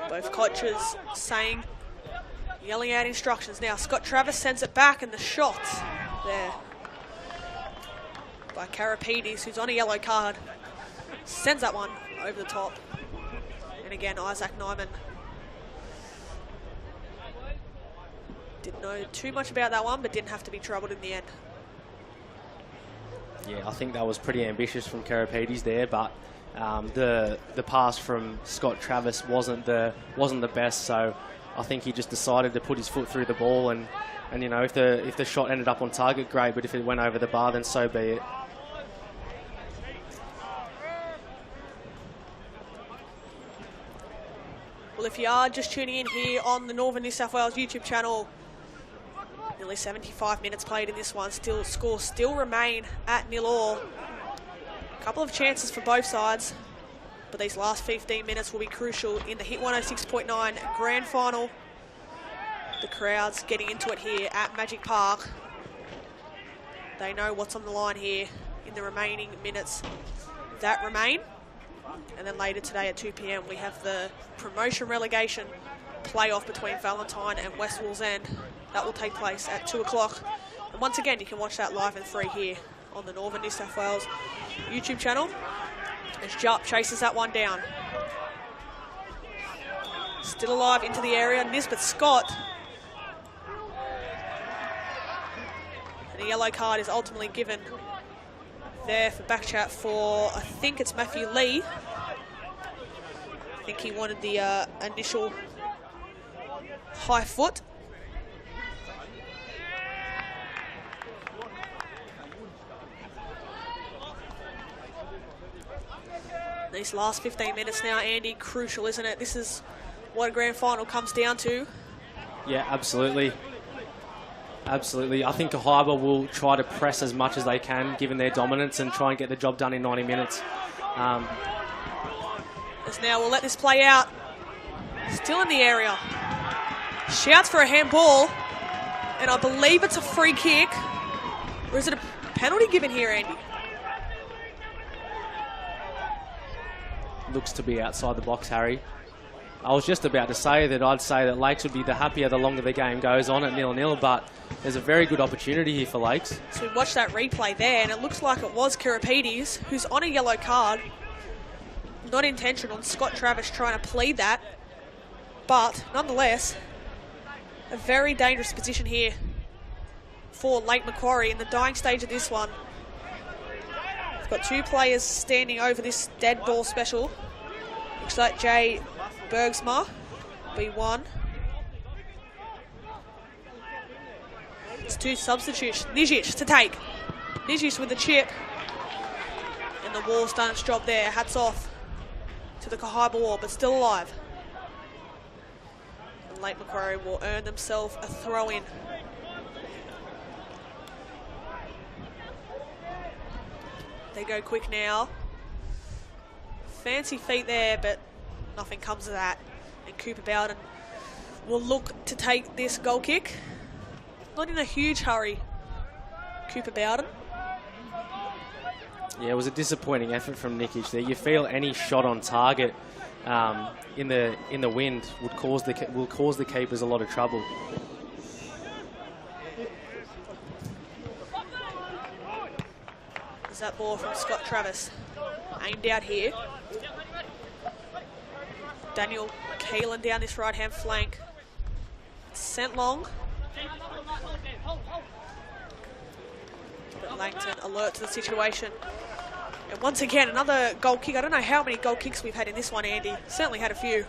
Both coaches yelling out instructions. Now Scott Travis sends it back, and the shot there by Karapedes, who's on a yellow card, sends that one over the top. And again, Isaac Nyman didn't know too much about that one, but didn't have to be troubled in the end. Yeah, I think that was pretty ambitious from Karapedes there, but the pass from Scott Travis wasn't the best. So I think he just decided to put his foot through the ball, and you know, if the shot ended up on target, great. But if it went over the bar, then so be it. Well, if you are just tuning in here on the Northern New South Wales YouTube channel, nearly 75 minutes played in this one. Scores still remain at 0-0. A couple of chances for both sides, but these last 15 minutes will be crucial in the Hit 106.9 grand final. The crowd's getting into it here at Magic Park. They know what's on the line here in the remaining minutes that remain. And then later today at 2 p.m. we have the promotion relegation playoff between Valentine and West Wallsend. That will take place at 2 o'clock. And once again, you can watch that live and free here on the Northern New South Wales YouTube channel as Jupp chases that one down. Still alive into the area, Nisbet Scott. And a yellow card is ultimately given there for back chat for, I think it's Matthew Lee. I think he wanted the initial high foot. These last 15 minutes now, Andy, crucial, isn't it? This is what a grand final comes down to. Yeah, absolutely. Absolutely. I think Kahibah will try to press as much as they can, given their dominance, and try and get the job done in 90 minutes. As now we'll let this play out. Still in the area. Shouts for a handball. And I believe it's a free kick. Or is it a penalty given here, Andy? Looks to be outside the box, Harry. I was just about to say that I'd say that Lakes would be the happier the longer the game goes on at 0-0, but there's a very good opportunity here for Lakes. So we watched that replay there, and it looks like it was Karapides, who's on a yellow card. Not intentional, Scott Travis trying to plead that. But nonetheless, a very dangerous position here for Lake Macquarie in the dying stage of this one. We've got two players standing over this dead ball special. Looks like Jay Bergsma, B1. It's two substitutes. Nijic to take. Nijic with the chip. And the wall's done its job there. Hats off to the Kahibah wall, but still alive. And Lake Macquarie will earn themselves a throw-in. They go quick now. Fancy feet there, but nothing comes of that. And Cooper Bowden will look to take this goal kick. Not in a huge hurry, Cooper Bowden. Yeah, it was a disappointing effort from Nikic there. You feel any shot on target in the wind will cause the keepers a lot of trouble. There's that ball from Scott Travis, aimed out here. Daniel Keelan down this right-hand flank. Sent long. But Langton alert to the situation. And once again, another goal kick. I don't know how many goal kicks we've had in this one, Andy. Certainly had a few.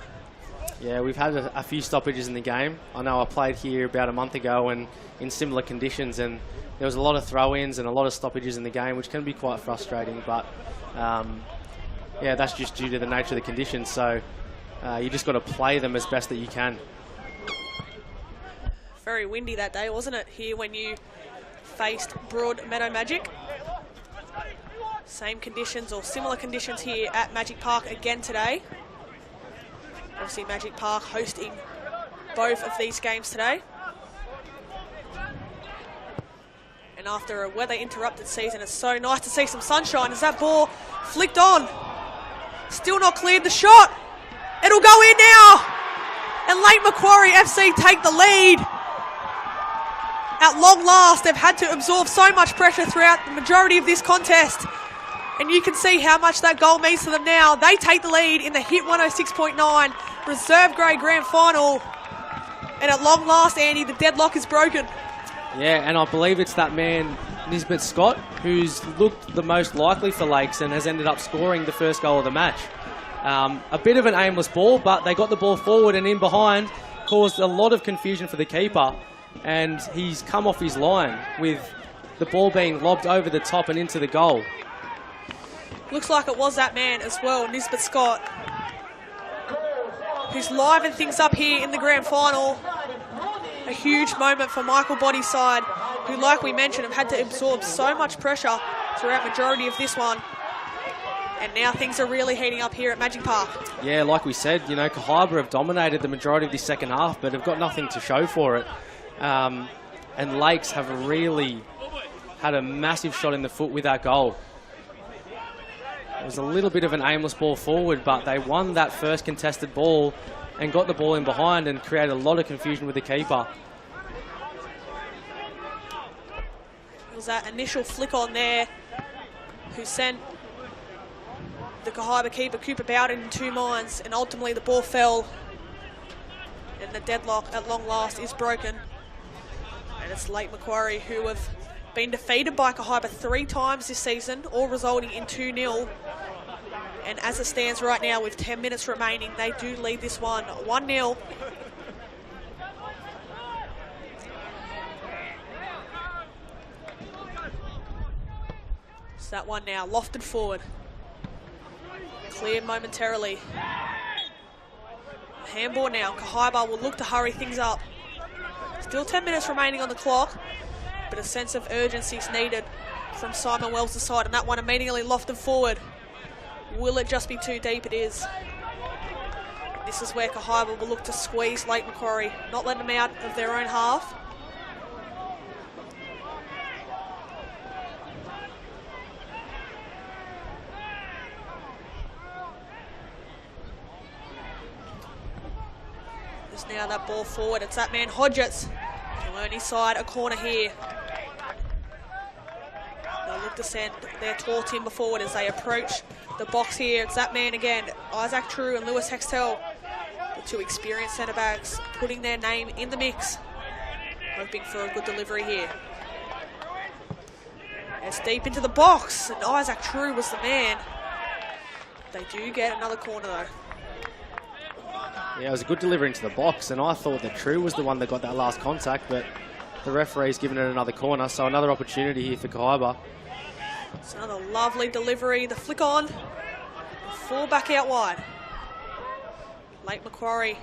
Yeah, we've had a few stoppages in the game. I know I played here about a month ago and in similar conditions, and there was a lot of throw-ins and a lot of stoppages in the game, which can be quite frustrating. But yeah, that's just due to the nature of the conditions. So you just got to play them as best that you can. Very windy that day, wasn't it, here when you faced Broad Meadow Magic? Same conditions or similar conditions here at Magic Park again today. Obviously Magic Park hosting both of these games today. And after a weather-interrupted season, it's so nice to see some sunshine as that ball flicked on. Still not cleared the shot. It'll go in now. And Lake Macquarie FC take the lead. At long last, they've had to absorb so much pressure throughout the majority of this contest. And you can see how much that goal means to them now. They take the lead in the Hit 106.9 Reserve Grade Grand Final. And at long last, Andy, the deadlock is broken. Yeah, and I believe it's that man, Nisbet Scott, who's looked the most likely for Lakes and has ended up scoring the first goal of the match. A bit of an aimless ball, but they got the ball forward and in behind, caused a lot of confusion for the keeper. And he's come off his line with the ball being lobbed over the top and into the goal. Looks like it was that man as well, Nisbet Scott, who's livened things up here in the grand final. A huge moment for Michael Body's side, who, like we mentioned, have had to absorb so much pressure throughout majority of this one. And now things are really heating up here at Magic Park. Yeah, like we said, you know, Kahibah have dominated the majority of the second half, but have got nothing to show for it. And Lakes have really had a massive shot in the foot with that goal. It was a little bit of an aimless ball forward, but they won that first contested ball and got the ball in behind and created a lot of confusion with the keeper. It was that initial flick on there who sent the Kahibah keeper Cooper Bowden in two minds, and ultimately the ball fell and the deadlock at long last is broken. And it's Lake Macquarie who have been defeated by Kahibah 3 times this season, all resulting in 2-0. And as it stands right now with 10 minutes remaining, they do lead this one 1-0. So that one now lofted forward. Cleared momentarily. Handball now. Kahibah will look to hurry things up. Still 10 minutes remaining on the clock, but a sense of urgency is needed from Simon Wells' side, and that one immediately lofted forward. Will it just be too deep? It is. This is where Kahibah will look to squeeze Lake Macquarie, not let them out of their own half. There's now that ball forward. It's that man Hodges. Maloney's side, a corner here. They'll look to send their tall timber forward as they approach the box here. It's that man again, Isaac True and Lewis Hextall, the two experienced centre backs, putting their name in the mix, hoping for a good delivery here. It's deep into the box, and Isaac True was the man. They do get another corner though. Yeah, it was a good delivery into the box, and I thought that True was the one that got that last contact, but the referee's given it another corner, so another opportunity here for Kahibah. It's another lovely delivery, the flick on, full back out wide. Lake Macquarie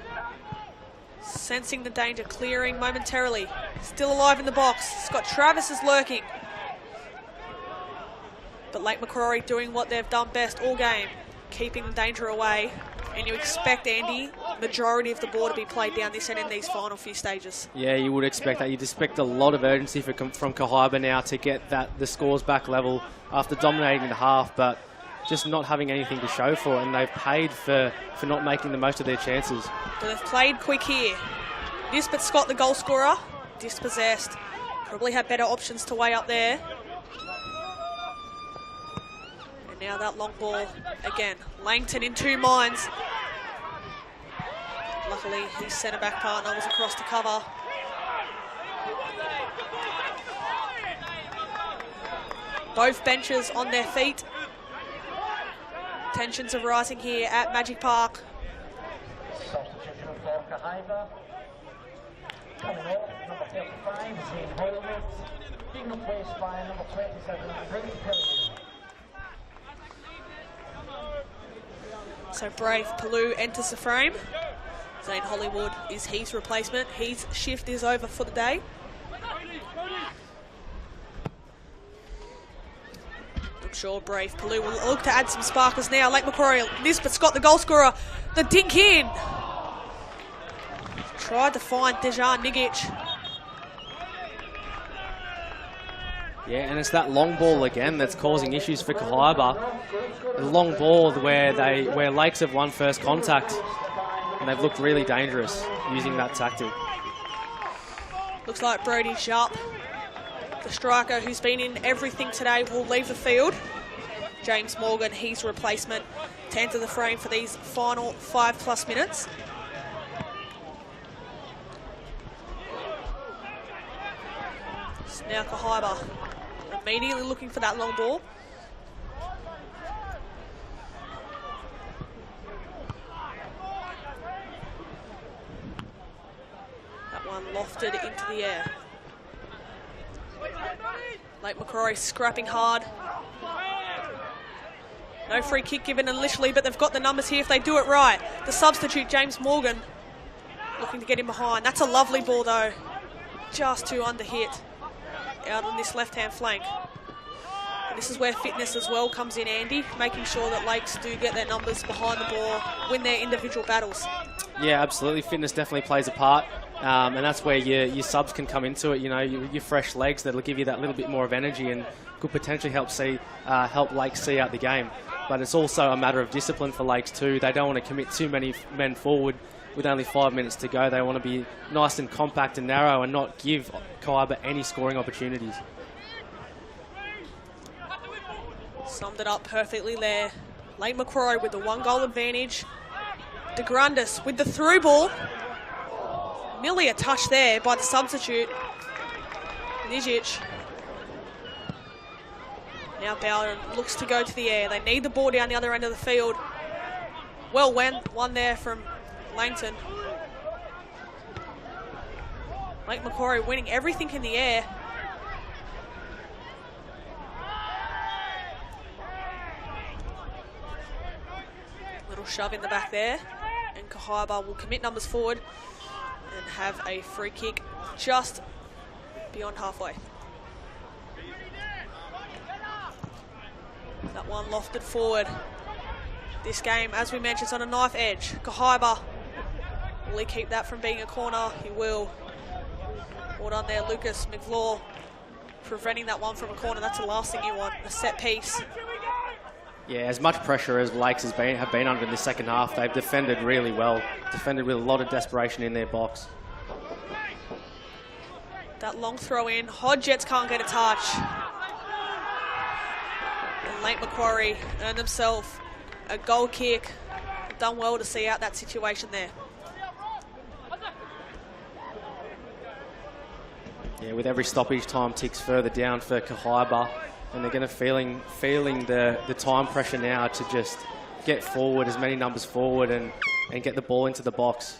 sensing the danger, clearing momentarily. Still alive in the box. Scott Travis is lurking. But Lake Macquarie doing what they've done best all game, keeping the danger away. And you expect, Andy, majority of the ball to be played down this end in these final few stages. Yeah, you would expect that. You'd expect a lot of urgency from Kahibah now to get the scores back level after dominating the half, but just not having anything to show for it, and they've paid for not making the most of their chances. But they've played quick here. Nisbet Scott, the goal scorer, dispossessed. Probably had better options to weigh up there. And now that long ball again. Langton in two minds. Luckily, his centre-back partner was across to cover. Both benches on their feet. Tensions are rising here at Magic Park. Substitution for Kahibah. Coming off, number 35, Zane Hollywood. Being replaced by number 27, Brady Pillion. So Brave Palou enters the frame. Zane Hollywood is his replacement. His shift is over for the day. I'm sure Brave Palou will look to add some sparkles now. Lake Macquarie, Nisbet Scott, the goal scorer. The dink in. Tried to find Dejan Nigic. Yeah, and it's that long ball again that's causing issues for Kahibah. The long ball where Lakes have won first contact, and they've looked really dangerous using that tactic. Looks like Brody Sharp, the striker who's been in everything today, will leave the field. James Morgan, his replacement, to enter the frame for these final 5+ minutes. It's now Kahibah immediately looking for that long ball. That one lofted into the air. Lake Macquarie scrapping hard. No free kick given initially, but they've got the numbers here if they do it right. The substitute, James Morgan, looking to get in behind. That's a lovely ball though. Just too under hit out on this left-hand flank. And this is where fitness as well comes in, Andy, making sure that Lakes do get their numbers behind the ball, win their individual battles. Yeah, absolutely. Fitness definitely plays a part. And that's where your subs can come into it. You know, your fresh legs that'll give you that little bit more of energy and could potentially help Lakes see out the game. But it's also a matter of discipline for Lakes too. They don't want to commit too many men forward with only 5 minutes to go. They want to be nice and compact and narrow and not give Kahibah any scoring opportunities. Summed it up perfectly there. Lake Macquarie with the 1-goal advantage. De Grundis with the through ball. Nearly a touch there by the substitute, Nigic. Now Bowden looks to go to the air. They need the ball down the other end of the field. Well, one there from Langton. Lake Macquarie winning everything in the air. Little shove in the back there. And Kahibah will commit numbers forward. and have a free kick just beyond halfway. That one lofted forward. This game, as we mentioned, is on a knife edge. Kahibah, will he keep that from being a corner? He will. Well done there, Lucas McVlaw, preventing that one from a corner. That's the last thing you want, a set piece. Yeah, as much pressure as Lakes have been under in the second half, they've defended really well. Defended with a lot of desperation in their box. That long throw in. Hodgetts can't get a touch. And Lake Macquarie earned themselves a goal kick. Done well to see out that situation there. Yeah, with every stoppage, time ticks further down for Kahibah, and they're going to feeling the time pressure now to just get forward, as many numbers forward, and get the ball into the box.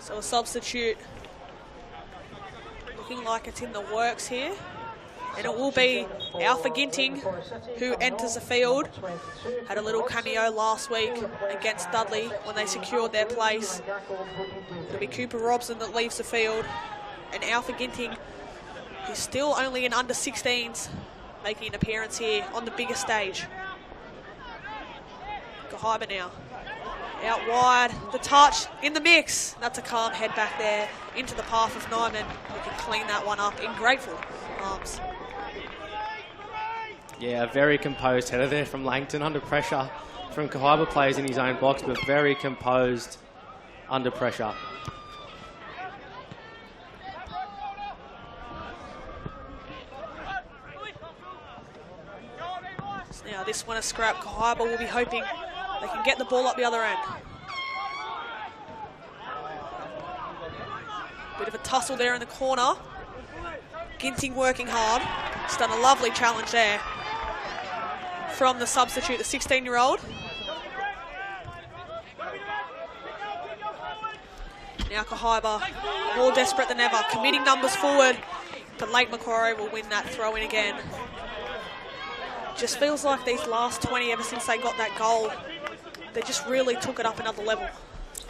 So a substitute looking like it's in the works here. And it will be Alpha Ginting who enters the field. Had a little cameo last week against Dudley when they secured their place. It'll be Cooper Robson that leaves the field. And Alpha Ginting, who's still only in under 16s, making an appearance here on the bigger stage. Kahibah now. Out wide, the touch in the mix. That's a calm head back there into the path of Nyman, who can clean that one up in grateful arms. Yeah, a very composed header there from Langton under pressure from Kahibah players in his own box, but very composed under pressure. So now this one a scrap. Kahibah will be hoping they can get the ball up the other end. Bit of a tussle there in the corner. Ginting working hard. He's done a lovely challenge there from the substitute, the 16-year-old. Now Kahibah, more desperate than ever, committing numbers forward, but Lake Macquarie will win that throw in again. Just feels like these last 20, ever since they got that goal, they just really took it up another level.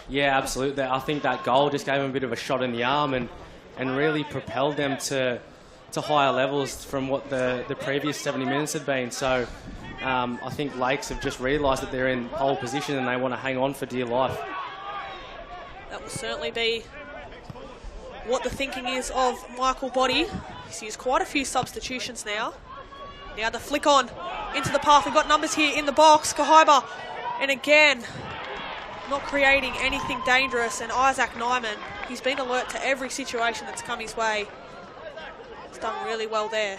Yeah, absolutely. I think that goal just gave them a bit of a shot in the arm and really propelled them to higher levels from what the previous 70 minutes had been. So I think Lakes have just realised that they're in pole position and they want to hang on for dear life. That will certainly be what the thinking is of Michael Body. He's used quite a few substitutions now. Now the flick on into the path. We've got numbers here in the box. Kahibah, and again, not creating anything dangerous. And Isaac Nyman, he's been alert to every situation that's come his way. He's done really well there.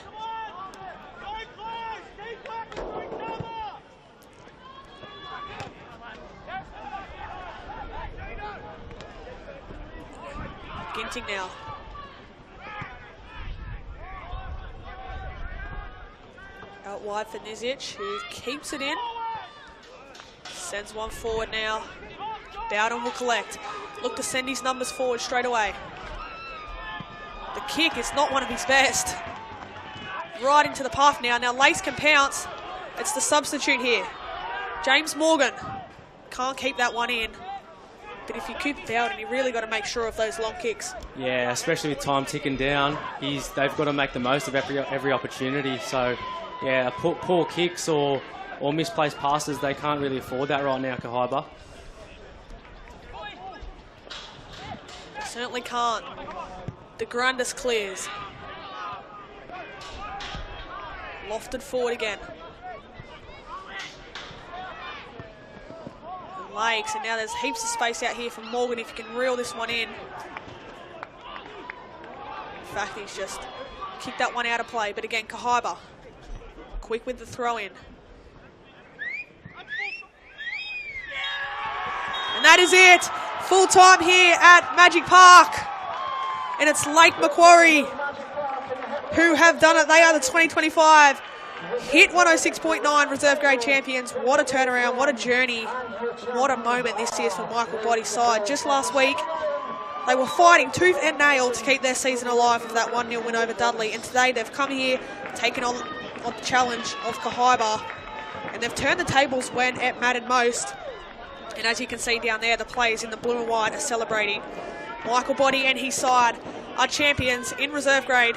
Ginting now. Out wide for Nizic, who keeps it in. Sends one forward now. Bowden will collect. Look to send his numbers forward straight away. The kick is not one of his best. Right into the path now. Now Lace can pounce. It's the substitute here. James Morgan can't keep that one in. But if you keep Bowden, you really got to make sure of those long kicks. Yeah, especially with time ticking down, they've got to make the most of every opportunity. So, yeah, poor kicks or misplaced passes, they can't really afford that right now, Kahibah. They certainly can't. De Grandis clears. Lofted forward again. And Lakes, and now there's heaps of space out here for Morgan if he can reel this one in. In fact, he's just kicked that one out of play. But again, Kahibah, quick with the throw in. And that is it. Full time here at Magic Park. And it's Lake Macquarie who have done it. They are the 2025 Hit 106.9 reserve grade champions. What a turnaround, what a journey, what a moment this is for Michael Body's side. Just last week, they were fighting tooth and nail to keep their season alive with that 1-0 win over Dudley. And today they've come here, taken on the challenge of Kahibah. And they've turned the tables when it mattered most. And as you can see down there, the players in the blue and white are celebrating. Michael Body and his side are champions in reserve grade.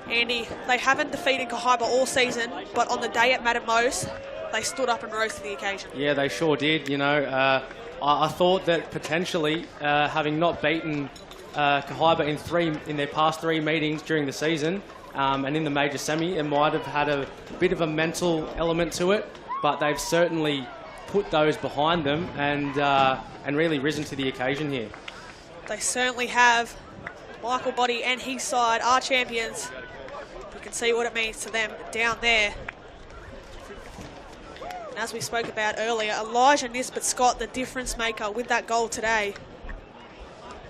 Andy, they haven't defeated Kahibah all season, but on the day it mattered most, they stood up and rose to the occasion. Yeah, they sure did. You know, I thought that potentially, having not beaten Kahibah in their past 3 meetings during the season, and in the major semi, it might have had a bit of a mental element to it, but they've certainly put those behind them and really risen to the occasion here. They certainly have. Michael Body and his side are champions. You can see what it means to them down there. And as we spoke about earlier, Elijah Nisbet-Scott, the difference maker with that goal today.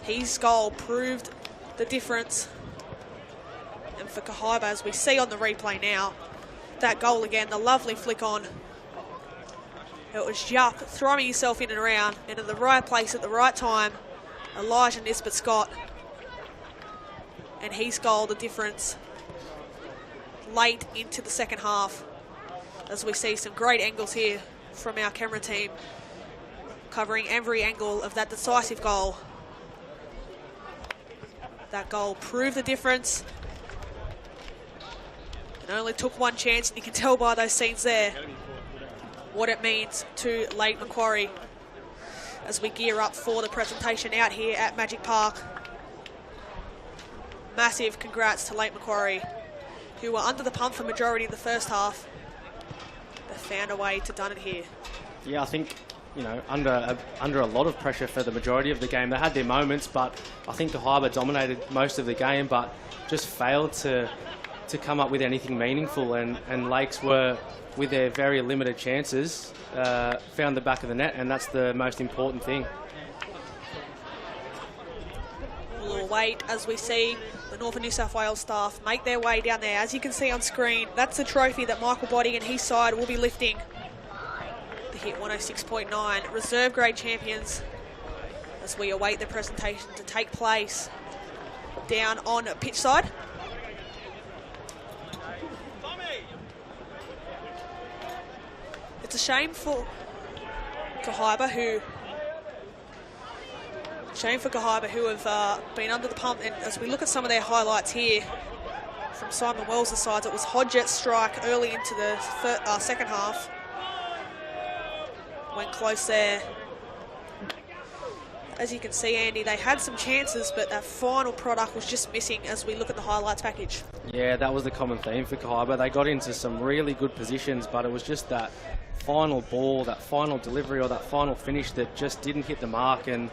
His goal proved the difference. And for Kahibah, as we see on the replay now, that goal again, the lovely flick on. It was just throwing yourself in and around, and in the right place at the right time. Elijah Nisbet-Scott and his goal, the difference late into the second half, as we see some great angles here from our camera team covering every angle of that decisive goal. That goal proved the difference. It only took one chance, and you can tell by those scenes there what it means to Lake Macquarie as we gear up for the presentation out here at Magic Park. Massive congrats to Lake Macquarie, who were under the pump for majority of the first half. They found a way to done it here. Yeah, I think, you know, under a lot of pressure for the majority of the game. They had their moments, but I think Kahibah dominated most of the game, but just failed to come up with anything meaningful. And Lakes were, with their very limited chances, found the back of the net, and that's the most important thing. We'll wait as we see the Northern New South Wales staff make their way down there. As you can see on screen, that's the trophy that Michael Body and his side will be lifting. The Hit 106.9 reserve grade champions, as we await the presentation to take place down on pitch side. It's a shame for Kahibah who have been under the pump. And as we look at some of their highlights here from Simon Wells' sides, it was Hodgett's strike early into the second half. Went close there. As you can see, Andy, they had some chances, but that final product was just missing as we look at the highlights package. Yeah, that was the common theme for Kahibah. They got into some really good positions, but it was just that final ball, that final delivery, or that final finish that just didn't hit the mark. And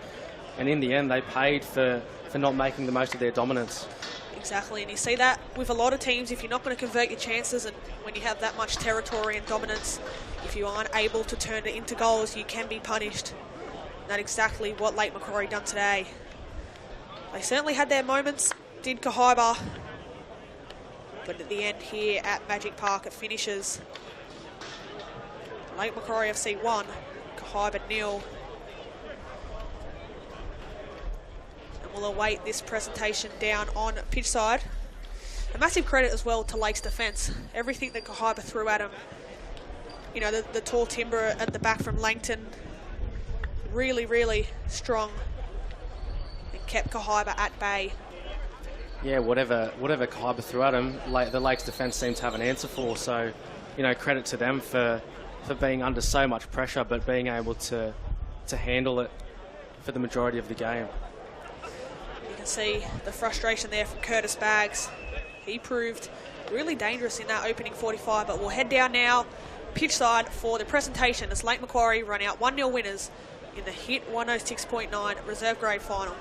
in the end, they paid for not making the most of their dominance. Exactly, and you see that with a lot of teams. If you're not going to convert your chances, and when you have that much territory and dominance, if you aren't able to turn it into goals, you can be punished. That's exactly what Lake Macquarie done today. They certainly had their moments, did Kahibah, but at the end here at Magic Park, it finishes Lake Macquarie FC 1, Kahibah 0. And we'll await this presentation down on pitch side. A massive credit as well to Lake's defence. Everything that Kahibah threw at him, you know, the tall timber at the back from Langton, really, really strong, and kept Kahibah at bay. Yeah, whatever Kahibah threw at him, the Lakes defence seemed to have an answer for. So, you know, credit to them for being under so much pressure, but being able to handle it for the majority of the game. You can see the frustration there from Curtis Baggs. He proved really dangerous in that opening 45, but we'll head down now pitch side for the presentation as Lake Macquarie run out 1-0 winners in the Hit 106.9 reserve grade final.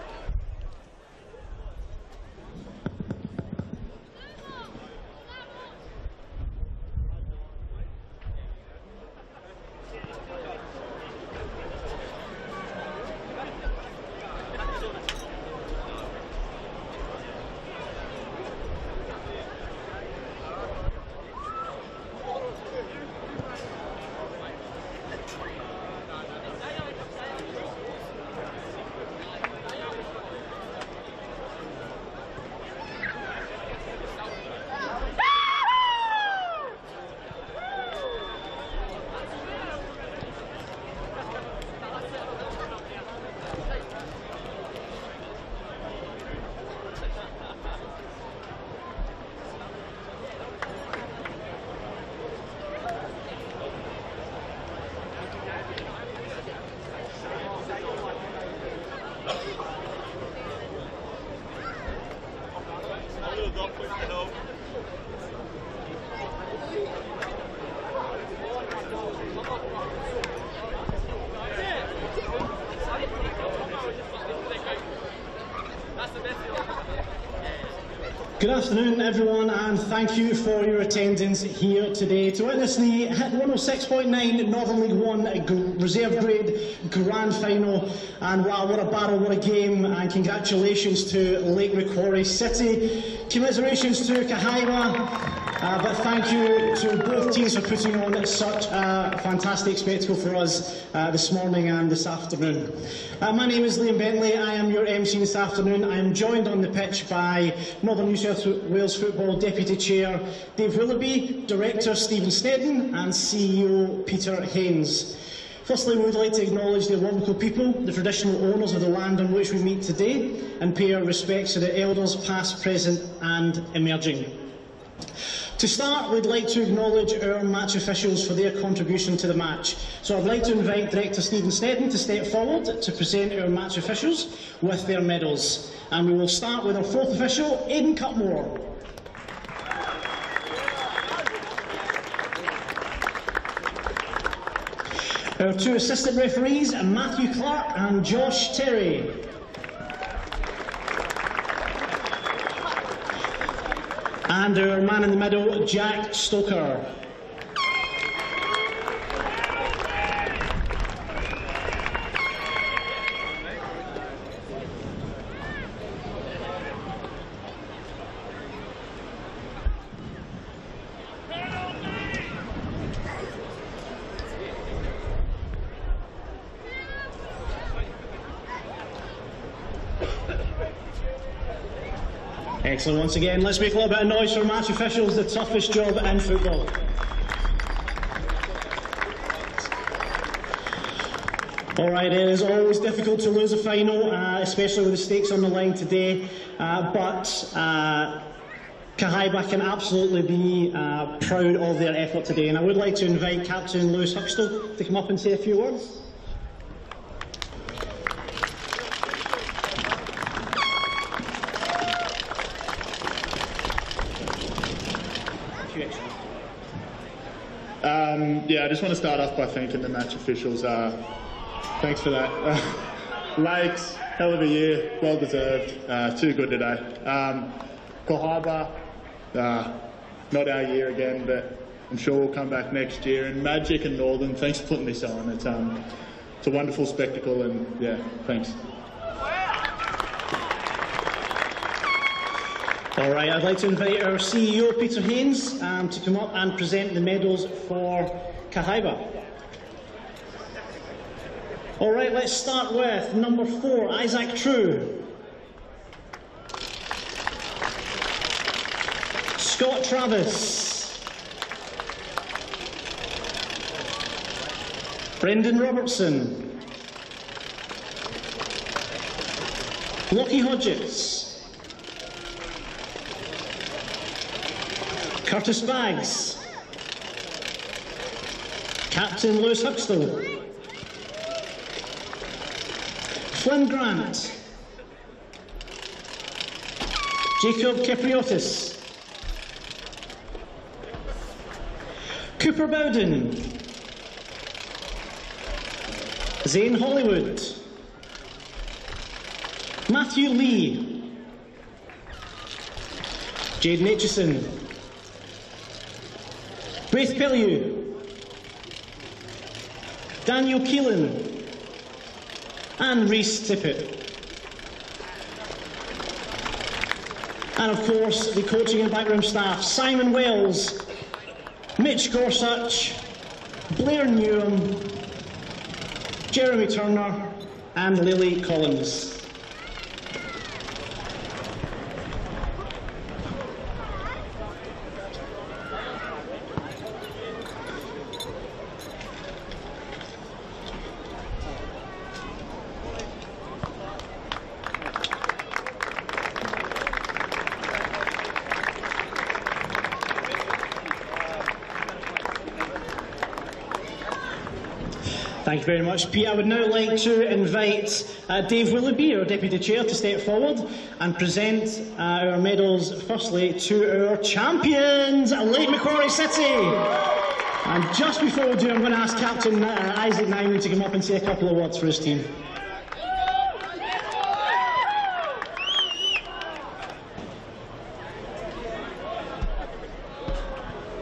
Good afternoon, everyone, and thank you for your attendance here today to witness the Hit106.9 Northern League 1 Reserve Grade Grand Final. And wow, what a battle, what a game, and congratulations to Lake Macquarie City. Commiserations to Kahibah. But thank you to both teams for putting on such a fantastic spectacle for us this morning and this afternoon. My name is Liam Bentley. I am your MC this afternoon. I am joined on the pitch by Northern New South Wales Football Deputy Chair Dave Willoughby, Director Stephen Snedden and CEO Peter Haynes. Firstly, we would like to acknowledge the local people, the traditional owners of the land on which we meet today, and pay our respects to the elders past, present and emerging. To start, we'd like to acknowledge our match officials for their contribution to the match. So I'd like to invite Director Stephen Snedden to step forward to present our match officials with their medals. And we will start with our fourth official, Aidan Cutmore. Our two assistant referees, Matthew Clark and Josh Terry. And our man in the middle, Jack Stoker. Excellent. Once again, let's make a little bit of noise for match officials, the toughest job in football. All right, it is always difficult to lose a final, especially with the stakes on the line today, but Kahibah can absolutely be proud of their effort today. And I would like to invite Captain Lewis Huxtell to come up and say a few words. Yeah, I just want to start off by thanking the match officials. Thanks for that. Lakes, hell of a year, well deserved. Too good today. Kahibah, not our year again, but I'm sure we'll come back next year. And Magic and Northern, thanks for putting this on. It's a wonderful spectacle, and yeah, thanks. All right, I'd like to invite our CEO, Peter Haynes, to come up and present the medals for Kahibah. All right, let's start with number 4, Isaac True. Scott Travis. Brendan Robertson. Lockie Hodges. Curtis Baggs. Captain Lewis Huxtell. Flynn Grant. Jacob Kipriotis. Cooper Bowden. Zane Hollywood. Matthew Lee. Jade Aitchison. Braith Pellew. Daniel Keelan. And Rhys Tippett. And of course, the coaching and backroom staff, Simon Wells, Mitch Gorsuch, Blair Newham, Jeremy Turner, and Lily Collins. Thank you very much, Pete. I would now like to invite Dave Willoughby, our Deputy Chair, to step forward and present our medals, firstly, to our champions, Lake Macquarie City. And just before we do, I'm going to ask Captain Isaac Nyman to come up and say a couple of words for his team.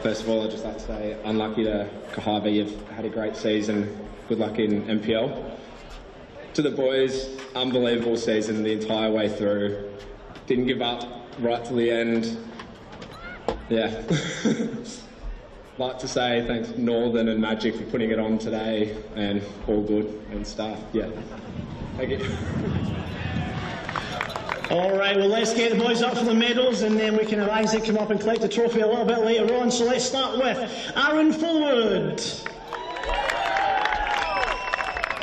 First of all, I'd just like to say, unlucky to Kahibah, you've had a great season. Good luck in MPL. To the boys, unbelievable season the entire way through. Didn't give up right to the end. Yeah. Like to say thanks Northern and Magic for putting it on today, and all good and stuff. Yeah. Thank you. All right, well, let's get the boys up for the medals, and then we can have Isaac come up and collect the trophy a little bit later on. So let's start with Aaron Fullwood.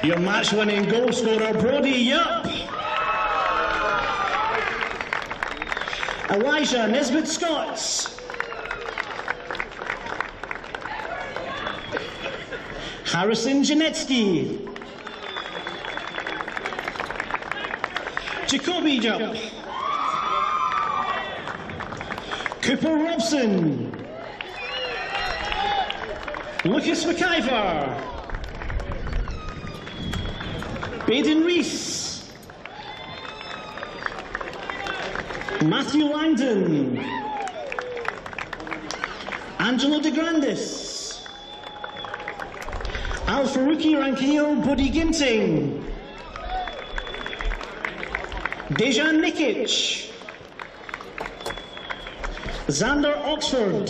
Your match-winning goal scorer, Brody Yup. Elijah Nesbitt Scotts. Harrison Janetsky. Jacoby Jupp. Cooper Robson. Lucas McIver. Baden Rees. Matthew Langdon. Angelo De Grandis. Al Farouki Rankil Buddy Ginting. Dejan Nikic. Xander Oxford.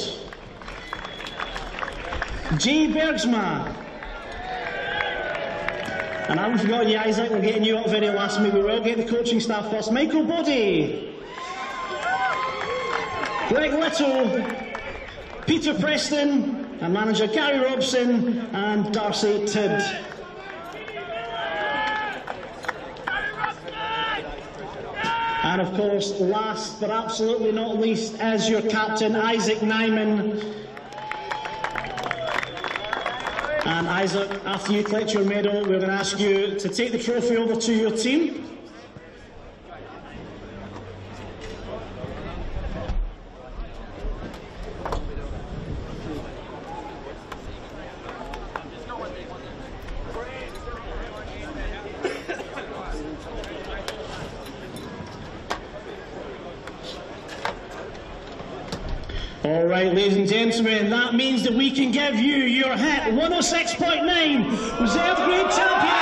Jay Bergsma. And I haven't forgotten you, Isaac, we're getting you up very last minute. We will get the coaching staff first. Michael Boddy. Greg Little. Peter Preston. And manager Gary Robson. And Darcy Tidd. And of course, last but absolutely not least, is your captain, Isaac Nyman. And Isaac, after you collect your medal, we're going to ask you to take the trophy over to your team. All right, ladies and gentlemen, that means that we can give you your Hit 106.9 Reserve Grade Champion.